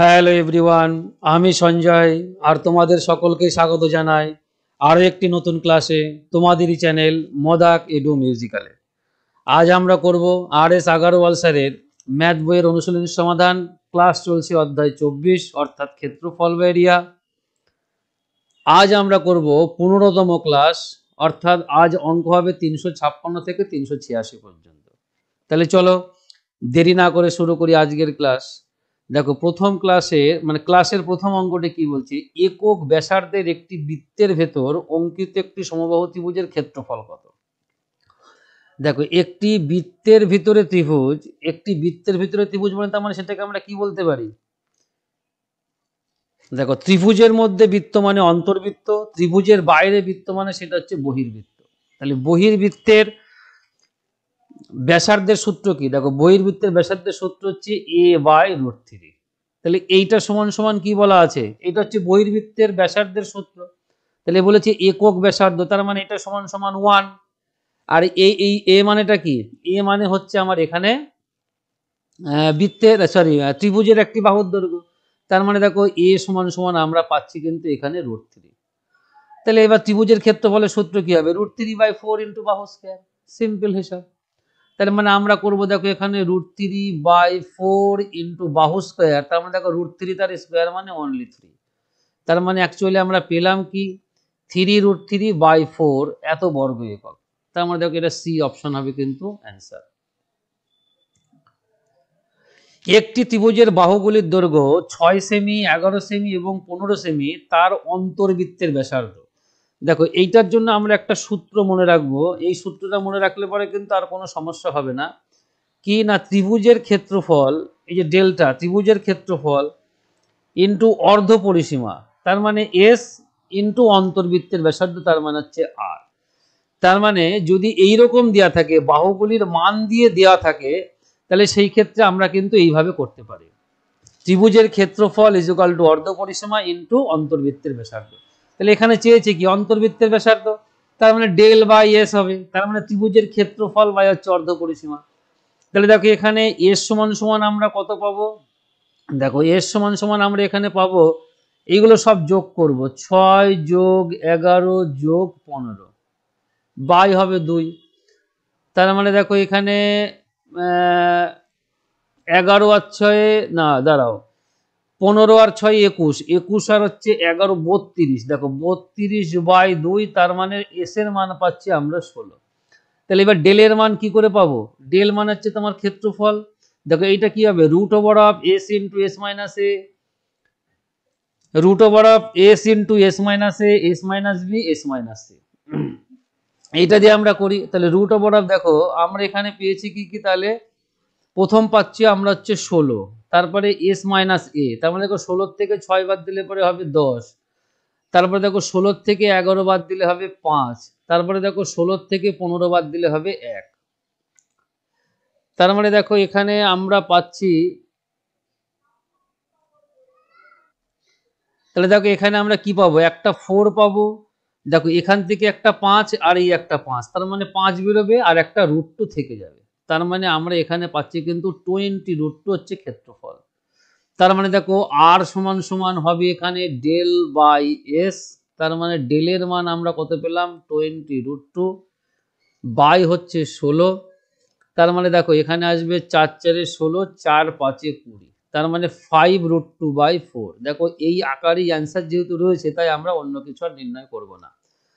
Hello everyone, আমি সঞ্জয় আর তোমাদের সকলকে স্বাগত জানাই আরও একটি নতুন ক্লাসে তোমাদেরই চ্যানেল মদাক এডু মিউজিক্যালে। আজ আমরা করব আর.এস. আগারওয়াল স্যারের ম্যাথ বইয়ের অনুশীলনীর সমাধান। ক্লাস চলছে অধ্যায় 24 অর্থাৎ ক্ষেত্রফল বা এরিয়া। আজ আমরা করব 15তম ক্লাস, অর্থাৎ আজ অঙ্ক হবে 356 থেকে 386 পর্যন্ত। তাহলে চলো দেরি না করে শুরু করি আজকের ক্লাস। দেখো প্রথম ক্লাসে ক্লাসের প্রথম অঙ্কটি কি বলছে, একক ব্যাসার্ধের একটি বৃত্তের ভেতর অঙ্কিত একটি সমবাহু ত্রিভুজের ক্ষেত্রফল কত। দেখো একটি বৃত্তের ভিতরে ত্রিভুজ, একটি বৃত্তের ভিতরে ত্রিভুজ মানে তার মানে সেটাকে আমরা কি বলতে পারি। দেখো ত্রিভুজের মধ্যে বৃত্ত মানে অন্তর্বৃত্ত, ত্রিভুজের বাইরে বৃত্ত মানে সেটা হচ্ছে বহির্বৃত্ত। তাহলে বহির্বৃত্তের ব্যাসার্ধের সূত্র কি, দেখো বহির্বৃত্তের ব্যাসার্ধের সূত্র হচ্ছে a/√3। তাহলে এইটা সমান সমান কি বলা আছে, এটা হচ্ছে বহির্বৃত্তের ব্যাসার্ধের সূত্র। তাহলে বলেছে একক ব্যাসার্ধ, তার মানে এটা সমান সমান 1। আর এই এ মানেটা কি, এ মানে হচ্ছে আমার এখানে বৃত্তের ত্রিভুজের একটি বাহুর দৈর্ঘ্য। তার মানে দেখো এ সমান সমান আমরা পাচ্ছি কিন্তু এখানে √3। তাহলে এবার ত্রিভুজের ক্ষেত্রফলের সূত্র কি হবে, √3/4 ইন্টু বাহু স্কয়ার। সিম্পল হিসাব। তার মানে আমরা করবো দেখো এখানে √3/4 ইন্টু বাহু স্কোয়ার, তার মানে দেখো √3 তার স্কোয়ার মানে অনলি 3। তার মানে অ্যাকচুয়ালি আমরা পেলাম কি 3√3/4 এত বর্গ একক। তার মানে দেখো এটা সি অপশন হবে কিন্তু অ্যান্সার। একটি ত্রিভুজের বাহুগুলির দৈর্ঘ্য 6 সেমি, 11 সেমি এবং 15 সেমি, তার অন্তর্বৃত্তের ব্যাসার্ধ। দেখো এইটার জন্য আমরা একটা সূত্র মনে রাখবো, এই সূত্রটা মনে রাখলে পরে কিন্তু আর কোনো সমস্যা হবে না। কি না, ত্রিভুজের ক্ষেত্রফল, এই যে ডেল্টা, ত্রিভুজের ক্ষেত্রফল ইন্টু অর্ধ পরিসীমা, তার মানে এস ইন্টু অন্তর্বৃত্তের ব্যাসার্ধ, তার মানে হচ্ছে আর। তার মানে যদি এইরকম দেওয়া থাকে, বাহুগুলির মান দিয়ে দেওয়া থাকে, তাহলে সেই ক্ষেত্রে আমরা কিন্তু এইভাবে করতে পারি, ত্রিভুজের ক্ষেত্রফল ইজ ইকুয়াল টু অর্ধ পরিসীমা ইন্টু অন্তর্বৃত্তের ব্যাসার্ধ। তাহলে এখানে চেয়েছে কি অন্তর্বৃত্তের ব্যাসার্ধ, তার মানে ডেল বাই এস হবে, তার মানে ত্রিভুজের ক্ষেত্রফল বাই হচ্ছে অর্ধ পরিসীমা। তাহলে দেখো এখানে এস সমান সমান আমরা কত পাবো, দেখো এস সমান সমান আমরা এখানে পাবো, এইগুলো সব যোগ করব, 6 যোগ 11 যোগ 15 বাই হবে 2। তার মানে দেখো এখানে 11 আর 6 না দাঁড়াও, 15 আর 6 21, 21 আর হচ্ছে 11 32, দেখো 32/2, তার মানে এস এর মান পাচ্ছি আমরা 16। তাহলে এবার ডেলের মান কি করে পাবো, ডেল মান হচ্ছে তোমার ক্ষেত্রফল। দেখো এইটা কি হবে, √s into s minus a, √s into s minus a, s minus b, s minus c. এইটা দিয়ে আমরা করি, তাহলে √, দেখো আমরা এখানে পেয়েছি কি কি, তাহলে প্রথম পাচ্ছি আমরা হচ্ছে 16, তারপরে এস মাইনাস এ, তার মানে দেখো 16 থেকে 6 বাদ দিলে পরে হবে 10, তারপরে দেখো 16 থেকে 11 বাদ দিলে হবে 5, তারপরে দেখো 16 থেকে 15 বাদ দিলে হবে 1। তার মানে দেখো এখানে আমরা পাচ্ছি, তাহলে দেখো এখানে আমরা কি পাবো, একটা 4 পাবো, দেখো এখান থেকে একটা 5 আর এই একটা 5, তার মানে 5 বেরোবে আর একটা √2 থেকে যাবে। তার মানে আমরা এখানে পাচ্ছি কিন্তু 20√2 হচ্ছে ক্ষেত্রফল। তার মানে দেখো আর সমান সমান হবে এখানে ডেল বাই এস, তার মানে ডেলের মান আমরা কত পেলাম 20√2 বাই হচ্ছে 16। তার মানে দেখো এখানে আসবে 4 4 16, 4 5 20, তার মানে 5√2/4। দেখো এই আকারই অ্যান্সার যেহেতু রয়েছে, তাই আমরা অন্য কিছু আর নির্ণয় করব না।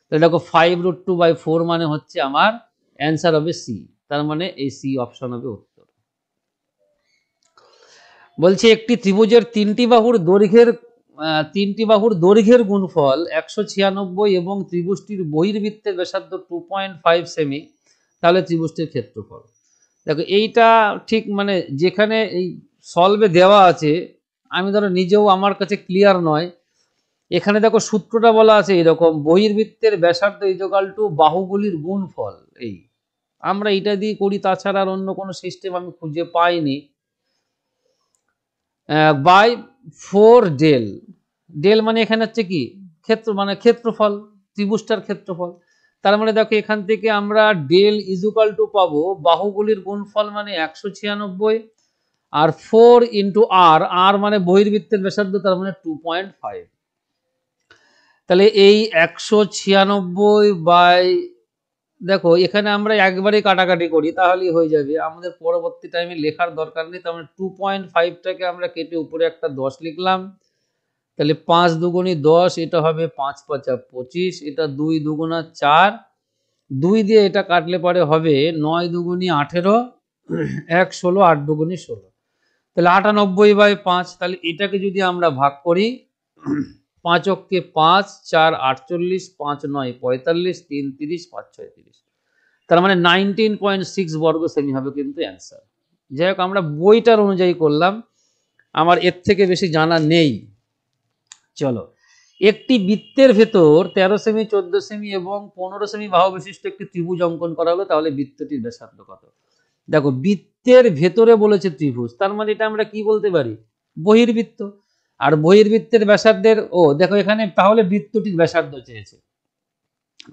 তাহলে দেখো 5√2/4 মানে হচ্ছে আমার অ্যান্সার হবে সি, তার মানে এই সি অপশন হবে উত্তর। বলছে একটি ত্রিভুজের তিনটি বাহুর দৈর্ঘ্যের গুণফল 196 এবং ত্রিভুজটির বহির্বৃত্তের ব্যাসার্ধ 2.5 সেমি, তাহলে ত্রিভুজটির ক্ষেত্রফল। দেখো এইটা ঠিক মানে যেখানে এই সলভে দেওয়া আছে, আমি ধরো নিজেও আমার কাছে ক্লিয়ার নয়, এখানে দেখো সূত্রটা বলা আছে এরকম, বহির্বৃত্তের ব্যাসার্ধ ইকুয়াল টু বাহুগুলির গুণফল। এই আমরা এটা দিয়ে করি, তাছাড়া আর অন্য কোনো সিস্টেম আমি খুঁজে পাইনি। বাই 4 ডেল, ডেল মানে এখানে হচ্ছে কি ক্ষেত্রফল, ত্রিভুজটার ক্ষেত্রফল। তার মানে দেখো এখান থেকে আমরা ডেল ইজ ইকুয়াল টু পাবো বাহুগুলির গুণফল মানে 196, আর 4 ইন্টু আর, আর মানে বহির্বৃত্তের ব্যাসার্ধ, তার মানে 2.5। তাহলে এই 196 বাই, দেখো এখানে আমরা একবারেই কাটাকাটি করি তাহলেই হয়ে যাবে, আমাদের পরবর্তী টাইমে লেখার দরকার নেই। তার মানে 2.5টাকে আমরা কেটে উপরে একটা 10 লিখলাম, তাহলে 5 দুগুণী 10, এটা হবে 5 5 25, এটা 2 দুগুণা 4, 2 দিয়ে এটা কাটলে পরে হবে 9 দুগুণী 18, 1 16, 8 দুগুণী 16, তাহলে 98/5। তাহলে এটাকে যদি আমরা ভাগ করি, 5 অক্ষে 5, 4 48, 5 9 45, 3 30, 5 6 30, তার মানে 19.6 বর্গ সেমি হবে কিন্তু অ্যান্সার। যাই হোক, আমরা বইটার অনুযায়ী করলাম, আমার এর থেকে বেশি জানা নেই। চলো, একটি বৃত্তের ভেতর 13 সেমি, 14 সেমি এবং 15 সেমি বাহু বিশিষ্ট একটি ত্রিভুজ অঙ্কন করা হলো, তাহলে বৃত্তটির ব্যাসার্ধ কত? দেখো, বৃত্তের ভেতরে বলেছে ত্রিভুজ, তার মানে এটা আমরা কি বলতে পারি? বহির্বৃত্ত। আর বহির্বৃত্তের ব্যাসার্ধের, দেখো এখানে তাহলে বৃত্তটির ব্যাসার্ধ চেয়েছে,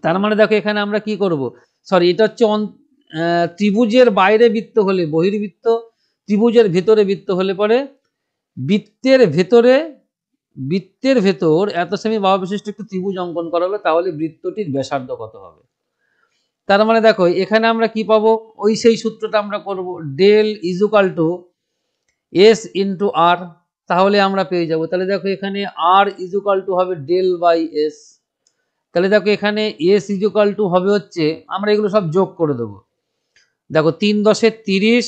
তার মানে দেখো এখানে আমরা কি করব, সরি, এটা হচ্ছে ত্রিভুজের বাইরে বৃত্ত হলে বহির্বৃত্ত, ত্রিভুজের ভেতরে বৃত্ত হলে পরে বৃত্তের ভেতর এত সেমি বাহু বিশিষ্ট একটি ত্রিভুজ অঙ্কন করা হলো, তাহলে বৃত্তটির ব্যাসার্ধ কত হবে? তার মানে দেখো এখানে আমরা কি পাবো, ওই সেই সূত্রটা আমরা করব, del equal to s into r, তাহলে আমরা পেয়ে যাব। তাহলে দেখো এখানে আর ইজুকাল টু হবে ডেল বাই এস, তাহলে দেখো এখানে এস ইজুকাল টু হবে হচ্ছে, আমরা এগুলো সব যোগ করে দেবো। দেখো 3 10 30,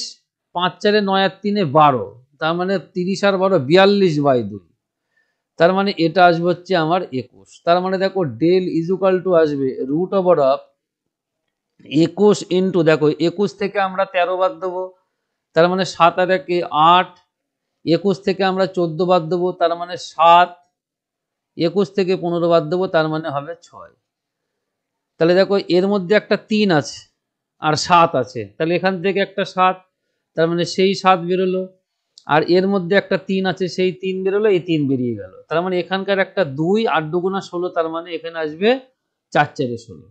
5 4 9 আর 3 12, তার মানে 30 আর 12 42/2, তার মানে এটা আসবে হচ্ছে আমার 21। তার মানে দেখো ডেল ইজুকাল টু আসবে রুট ওভার অফ 21 ইন্টু, দেখো 21 থেকে আমরা 13 বাদ দেবো, তার মানে 7 আর 1 8, 21 থেকে আমরা 14 বাদ দেবো, তার মানে 7, 21 থেকে 15 বাদ দেবো, তার মানে হবে 6। তাহলে দেখো এর মধ্যে একটা 3 আছে আর 7 আছে, তাহলে এখান থেকে একটা 7, তার মানে সেই 7 বেরোলো, আর এর মধ্যে একটা 3 আছে, সেই 3 বেরোলো, এই 3 বেরিয়ে গেল, তার মানে এখানকার একটা 2, 8 দুগুণা 16, তার মানে এখানে আসবে 4 4 16।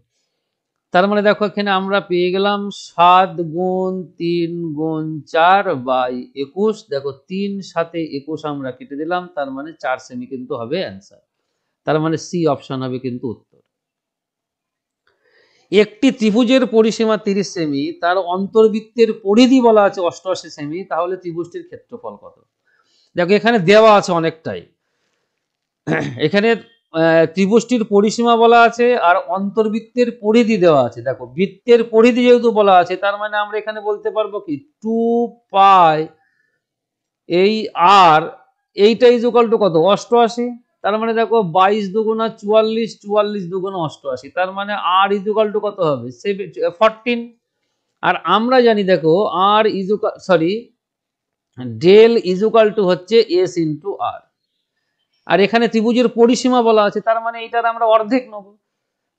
তার মানে দেখো এখানে আমরা পেয়ে গেলাম 7 গুণ 3 গুণ 4 বাই 21, দেখো 3 সাথে 21 আমরা কেটে দিলাম, তার মানে 4 সেমি কিন্তু হবে অ্যান্সার। তার মানে সি অপশন হবে কিন্তু উত্তর। একটি ত্রিভুজের পরিসীমা 30 সেমি, তার অন্তর্বৃত্তের পরিধি বলা আছে 88 সেমি, তাহলে ত্রিভুজটির ক্ষেত্রফল কত? দেখো এখানে দেওয়া আছে অনেকটাই, এখানে ত্রিভুজটির পরিসীমা বলা আছে আর অন্তর্বৃত্তের পরিধি দেওয়া আছে। দেখো বৃত্তের পরিধি যেহেতু বলা আছে, তার মানে আমরা এখানে বলতে পারবো কি 2 পাই এই আর, এইটা ইজুকাল টু কত? 88। তার মানে দেখো 22 দুগুণা 44, 44 দুগুণা 88, তার মানে আর ইজুকাল টু কত হবে? 14। আর আমরা জানি দেখো r equal, sorry, del equal to হচ্ছে এস ইন্টু আর, আর এখানে ত্রিভুজের পরিসীমা বলা আছে, তার মানে এইটার আমরা অর্ধেক নেব,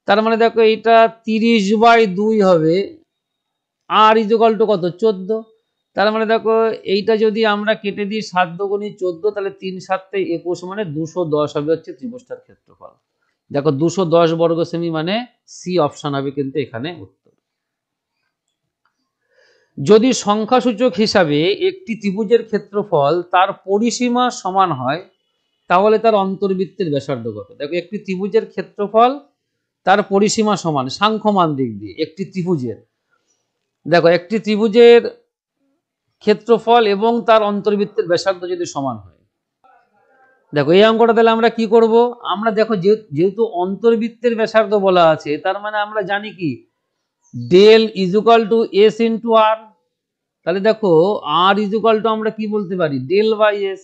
তার মানে দেখো এইটা 30/2 হবে, আর ইজুকাল টু কত? 14। তার মানে দেখো এইটা যদি আমরা কেটে দিই 7 দুগুণী 14, তাহলে 3 7 21, মানে 210 হবে হচ্ছে ত্রিভুজটার ক্ষেত্রফল। দেখো 210 বর্গ সেমি, মানে সি অপশন হবে কিন্তু এখানে উত্তর। যদি সংখ্যাসূচক হিসাবে একটি ত্রিভুজের ক্ষেত্রফল তার পরিসীমা সমান হয়, তাহলে তার অন্তর্বৃত্তের ব্যাসার্ধ কত? দেখো একটি ত্রিভুজের ক্ষেত্রফল তার পরিসীমা সমান সাংখ্যমান দিক দিয়ে একটি ত্রিভুজের, দেখো একটি ত্রিভুজের ক্ষেত্রফল এবং তার অন্তর্বৃত্তের ব্যাসার্ধ যদি সমান হয়, দেখো এই অঙ্কটা তাহলে আমরা কি করব, আমরা দেখো যেহেতু অন্তর্বৃত্তের ব্যাসার্ধ বলা আছে, তার মানে আমরা জানি কি del equal to s into r, তাহলে দেখো আর ইজুকাল টু আমরা কি বলতে পারি? Del by s.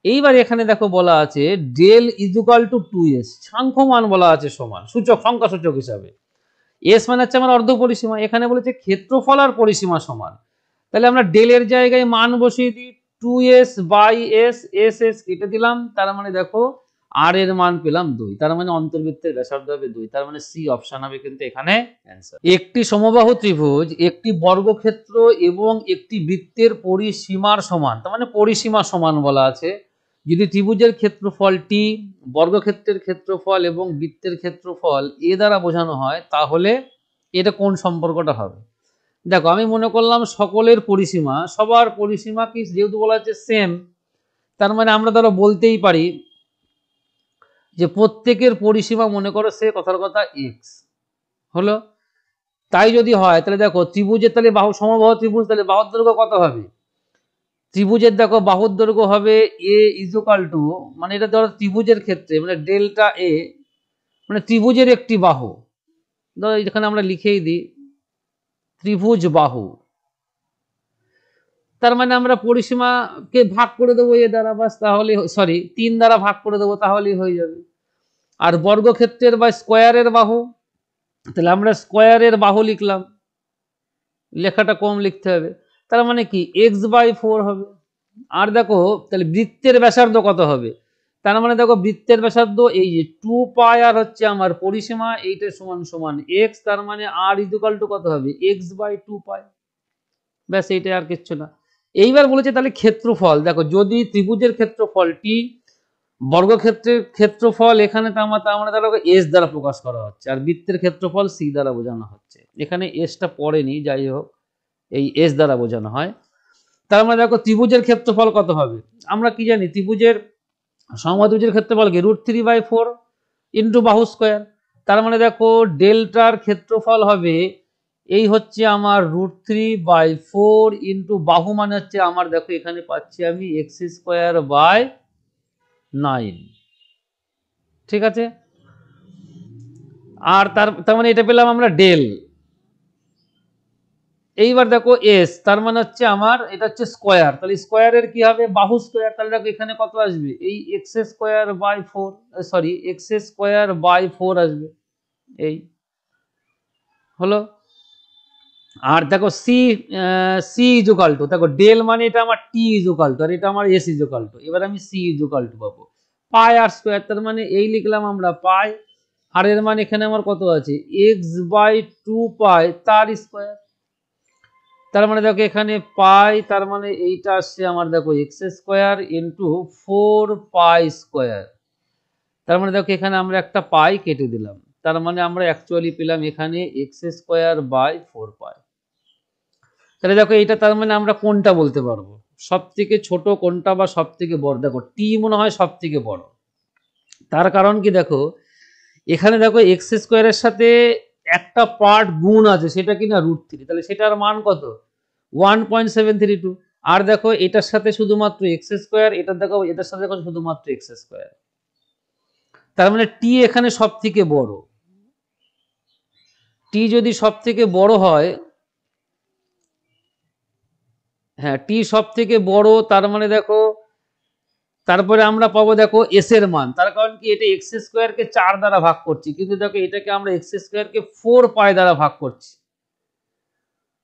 এইবার এখানে দেখো বলা আছে ডেল ইজুকাল টু 2s, সাংখ্যমান বলা আছে সমান, সূচক সংখ্যা সূচক হিসাবে, এস মানে হচ্ছে আমার অর্ধ পরিসীমা, এখানে বলেছে ক্ষেত্রফল আর পরিসীমা সমান, তাহলে আমরা ডেলের জায়গায় মান বসিয়ে দিই 2s by S, S S কেটে দিলাম, তার মানে দেখো আর এর মান পেলাম 2, তার মানে অন্তর্বৃত্তের ব্যাসার্ধ হবে 2, তার মানে সি অপশন হবে কিন্তু এখানে অ্যান্সার। একটি সমবাহু ত্রিভুজ একটি বর্গক্ষেত্র এবং একটি বৃত্তের পরিসীমার সমান, তার মানে পরিসীমা সমান বলা আছে, যদি ত্রিভুজের ক্ষেত্রফল টি, বর্গক্ষেত্রের ক্ষেত্রফল এবং বৃত্তের ক্ষেত্রফল এ দ্বারা বোঝানো হয়, তাহলে এটা কোন সম্পর্কটা হবে? দেখো আমি মনে করলাম সকলের পরিসীমা, সবার পরিসীমা কি যেহেতু বলা হচ্ছে সেম, তার মানে আমরা ধরো বলতেই পারি যে প্রত্যেকের পরিসীমা মনে করো সে কথার কথা এক্স হলো। তাই যদি হয় তাহলে দেখো ত্রিভুজের তাহলে বাহু সমবাহু ত্রিভুজ, তাহলে বাহুর দৈর্ঘ্য কত হবে? ত্রিভুজের দেখো বাহুর দৈর্ঘ্য হবে এ ইজুকাল টু, মানে এটা ধরো ত্রিভুজের ক্ষেত্রে মানে ডেল্টা এ, মানে ত্রিভুজের একটি বাহু, ধরো এখানে আমরা লিখেই দিই ত্রিভুজ বাহু, তার মানে আমরা পরিসীমাকে ভাগ করে দেবো এ দ্বারা, বাস তাহলে সরি 3 দ্বারা ভাগ করে দেবো তাহলেই হয়ে যাবে। আর বর্গক্ষেত্রের বা স্কোয়ারের বাহু, তাহলে আমরা স্কোয়ারের বাহু লিখলাম, লেখাটা কম লিখতে হবে, তার মানে কি x/4 হবে। আর দেখো তাহলে বৃত্তের ব্যাসার্ধ কত হবে? তার মানে দেখো বৃত্তের ব্যাসার্ধ এই যে 2 পাই আর হচ্ছে আমার পরিসীমা এইটা সমান সমান x, তার মানে r ইকুয়াল টু কত হবে x/2 পাই, ব্যাস এইটাই আর কিচ্ছু না। এইবার বলেছে তাহলে ক্ষেত্রফল, দেখো যদি ত্রিভুজের ক্ষেত্রফলটি বর্গক্ষেত্রের ক্ষেত্রফল এখানে তার মানে দেখো এস দ্বারা প্রকাশ করা হচ্ছে, আর বৃত্তের ক্ষেত্রফল সি দ্বারা বোঝানো হচ্ছে, এখানে এসটা পড়েনি, যাই হোক এই এস দ্বারা বোঝানো হয়। তার মানে দেখো ত্রিভুজের ক্ষেত্রফল কত হবে? আমরা কি জানি ত্রিভুজের সমবাহুত্রিভুজের ক্ষেত্রফল কি √3/4 ইন্টু বাহু স্কোয়ার, তার মানে দেখো ডেল্টার ক্ষেত্রফল হবে এই হচ্ছে আমার √3/4 ইন্টু বাহু মানে হচ্ছে আমার দেখো এখানে পাচ্ছি আমি x²/9, ঠিক আছে। আর তার মানে এটা পেলাম আমরা ডেল। এইবার দেখো এস, তার মানে হচ্ছে আমার এটা হচ্ছে স্কোয়ার, তাহলে স্কোয়ারের কি হবে বাহু স্কোয়ার, তাহলে দেখো এখানে কত আসবে এই x²/4, সরি x²/4 আসবে, এই হলো। আর দেখো সি সি ইজুকাল টু, দেখো ডেল মানে এটা আমার টি ইজুকাল টু আর এটা আমার এস ইজুকাল টু, এবার আমি সি ইজুকাল টু পাবো পাই আর স্কোয়ার, তার মানে এই লিখলাম আমরা পাই, আর এর মানে এখানে আমার কত আছে x/2 পাই তার স্কোয়ার, তার মানে দেখো এখানে পাই, তার মানে এইটা আসছে আমার দেখো x² ইন্টু 4 পাই স্কোয়ার, তার মানে দেখো এখানে আমরা একটা পাই কেটে দিলাম, তার মানে আমরা অ্যাকচুয়ালি পেলাম এখানে x²/4 পাই। তাহলে দেখো এইটা তার মানে আমরা কোনটা বলতে পারবো সব থেকে ছোট কোনটা বা সব থেকে বড়? দেখো টি মনে হয় সব থেকে বড়, তার কারণ কি দেখো এখানে দেখো x² সাথে একটা পার্ট গুণ আছে সেটা কিনা √3, তাহলে সেটার মান কত 1.732, আর দেখো এটার সাথে শুধুমাত্র x², এটা দেখো এটার সাথে দেখো শুধুমাত্র x², তার মানে টি এখানে সব থেকে বড়। টি যদি সব থেকে বড় হয়, হ্যাঁ টি সব থেকে বড়, তার মানে দেখো তারপরে আমরা পাবো দেখো এস এর মান, তার কারণ কি এটা x² কে 4 দ্বারা ভাগ করছি, কিন্তু দেখো এটাকে আমরা x² কে 4 পাই দ্বারা ভাগ করছি,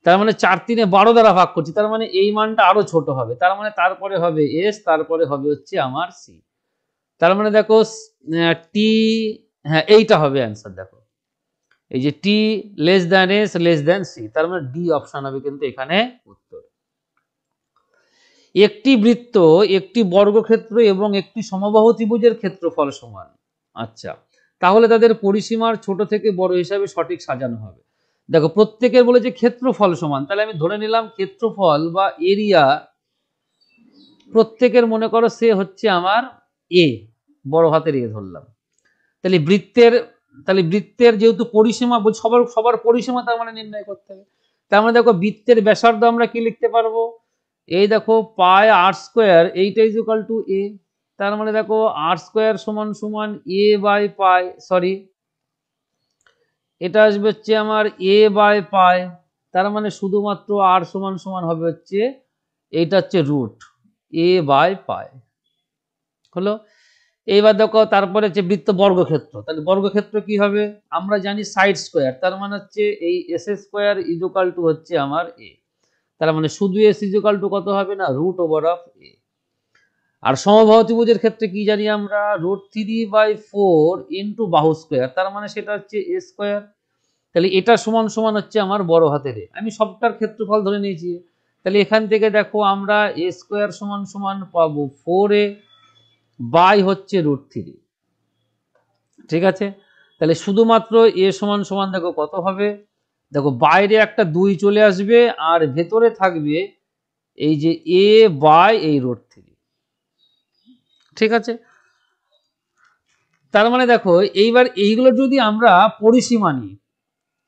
তার মানে 4×3=12 দ্বারা ভাগ করছি, তার মানে এই মানটা আরো ছোট হবে, তার মানে তারপরে হবে এস, তারপরে হবে হচ্ছে আমার সি, তার মানে দেখো টি, হ্যাঁ এইটা হবে অ্যান্সার, দেখো এই যে t less than s less than c, তার মানে ডি অপশন হবে কিন্তু এখানে উত্তর। একটি বৃত্ত, একটি বর্গক্ষেত্র এবং একটি সমবাহু ত্রিভুজের ক্ষেত্রফল সমান, আচ্ছা তাহলে তাদের পরিসীমার ছোট থেকে বড় হিসাবে সঠিক সাজানো হবে। দেখো প্রত্যেকের বলেছে ক্ষেত্রফল সমান, তাহলে আমি ধরে নিলাম ক্ষেত্রফল বা এরিয়া প্রত্যেকের মনে করো সে হচ্ছে আমার এ, বড় হাতের এ ধরলাম, তাহলে বৃত্তের যেহেতু পরিসীমা সবার সবার পরিসীমা তার মানে নির্ণয় করতে হবে, তার মানে দেখো বৃত্তের ব্যাসার্ধ আমরা কি লিখতে পারবো এই দেখো পাই r², এইটা ইকুয়াল টু এ, তার মানে দেখো r² সমান সমান a/পাই, সরি এটা আসবে হচ্ছে আমার a/পাই, তার মানে শুধুমাত্র r সমান সমান হবে হচ্ছে এইটা হচ্ছে √a/পাই হলো। এইবার দেখো তারপরে হচ্ছে বৃত্ত বর্গক্ষেত্র, তাহলে বর্গক্ষেত্র কি হবে আমরা জানি সাইড স্কোয়ার, তার মানে হচ্ছে এই s² ইকুয়াল টু হচ্ছে আমার এ, তার মানে শুধু এস ইকুয়াল টু কত হবে না √a। আর সমবাহু ত্রিভুজের ক্ষেত্রে কি জানি আমরা √3/4 ইন্টু বাহু স্কোয়ার, তার মানে সেটা হচ্ছে a², তাহলে এটা সমান সমান হচ্ছে আমার বড় হাতের এ, আমি সবটার ক্ষেত্রফল ধরে নিয়েছি, তাহলে এখান থেকে দেখো আমরা a² সমান সমান পাবো 4a বাই হচ্ছে √3, ঠিক আছে। তাহলে শুধুমাত্র এ সমান সমান দেখো কত হবে দেখো বাইরে একটা 2 চলে আসবে আর ভেতরে থাকবে এই যে a বাই এই √3। ঠিক আছে, তার মানে দেখো এইবার এইগুলো যদি আমরা পরিসীমা নিই,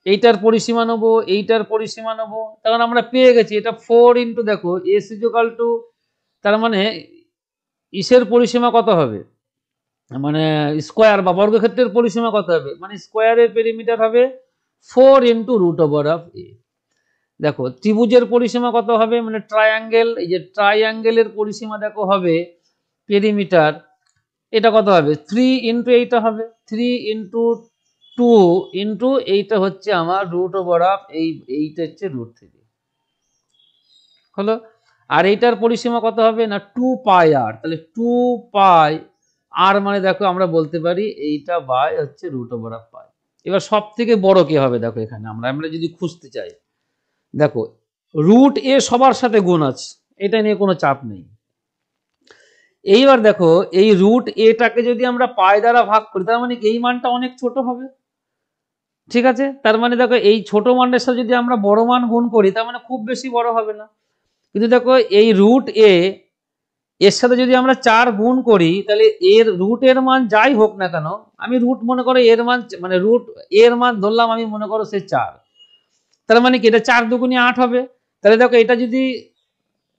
এইটার পরিসীমা নেবো, এইটার পরিসীমা নেবো, তখন আমরা পেয়ে গেছি এটা 4 ইন্টু দেখো s ইকুয়াল টু, তার মানে ইসের পরিসীমা কত হবে, মানে স্কোয়ার বা বর্গক্ষেত্রের পরিসীমা কত হবে, মানে স্কোয়ারের পেরিমিটার হবে 4 ইন্টু √a। দেখো ত্রিভুজের পরিসীমা কত হবে, মানে ট্রায়াঙ্গেল, এই যে ট্রায়াঙ্গেলের পরিসীমা দেখো হবে পেরিমিটার, এটা কত হবে 3 ইন্টু এইটা হবে 3 ইন্টু 2 ইন্টু এইটা হচ্ছে আমার এইটা হচ্ছে √3 হলো। আর এইটার পরিসীমা কত হবে না 2 পাই আর, তাহলে 2 পাই আর মানে দেখো আমরা বলতে পারি এইটা বাই হচ্ছে √পাই। এবার সব থেকে বড় কি হবে দেখো, এখানে আমরা যদি খুঁজতে চাই, দেখো √a সবার সাথে গুণ আছে, এটা নিয়ে কোনো চাপ নেই। এইবার দেখো এই √a-টাকে যদি আমরা পাই দ্বারা ভাগ করি, তার মানে এই মানটা অনেক ছোট হবে। ঠিক আছে, তার মানে দেখো এই ছোট মানের সাথে যদি আমরা বড় মান গুণ করি, তার মানে খুব বেশি বড় হবে না। কিন্তু দেখো এই √a এর সাথে যদি আমরা 4 গুণ করি, তাহলে এর এর মান যাই হোক না কেন, আমি মনে করো এর মান, মানে এর মান ধরলাম আমি, মনে করো সে 4, তার মানে কি এটা 4 দুগুণে 8 হবে। তাহলে দেখো এটা যদি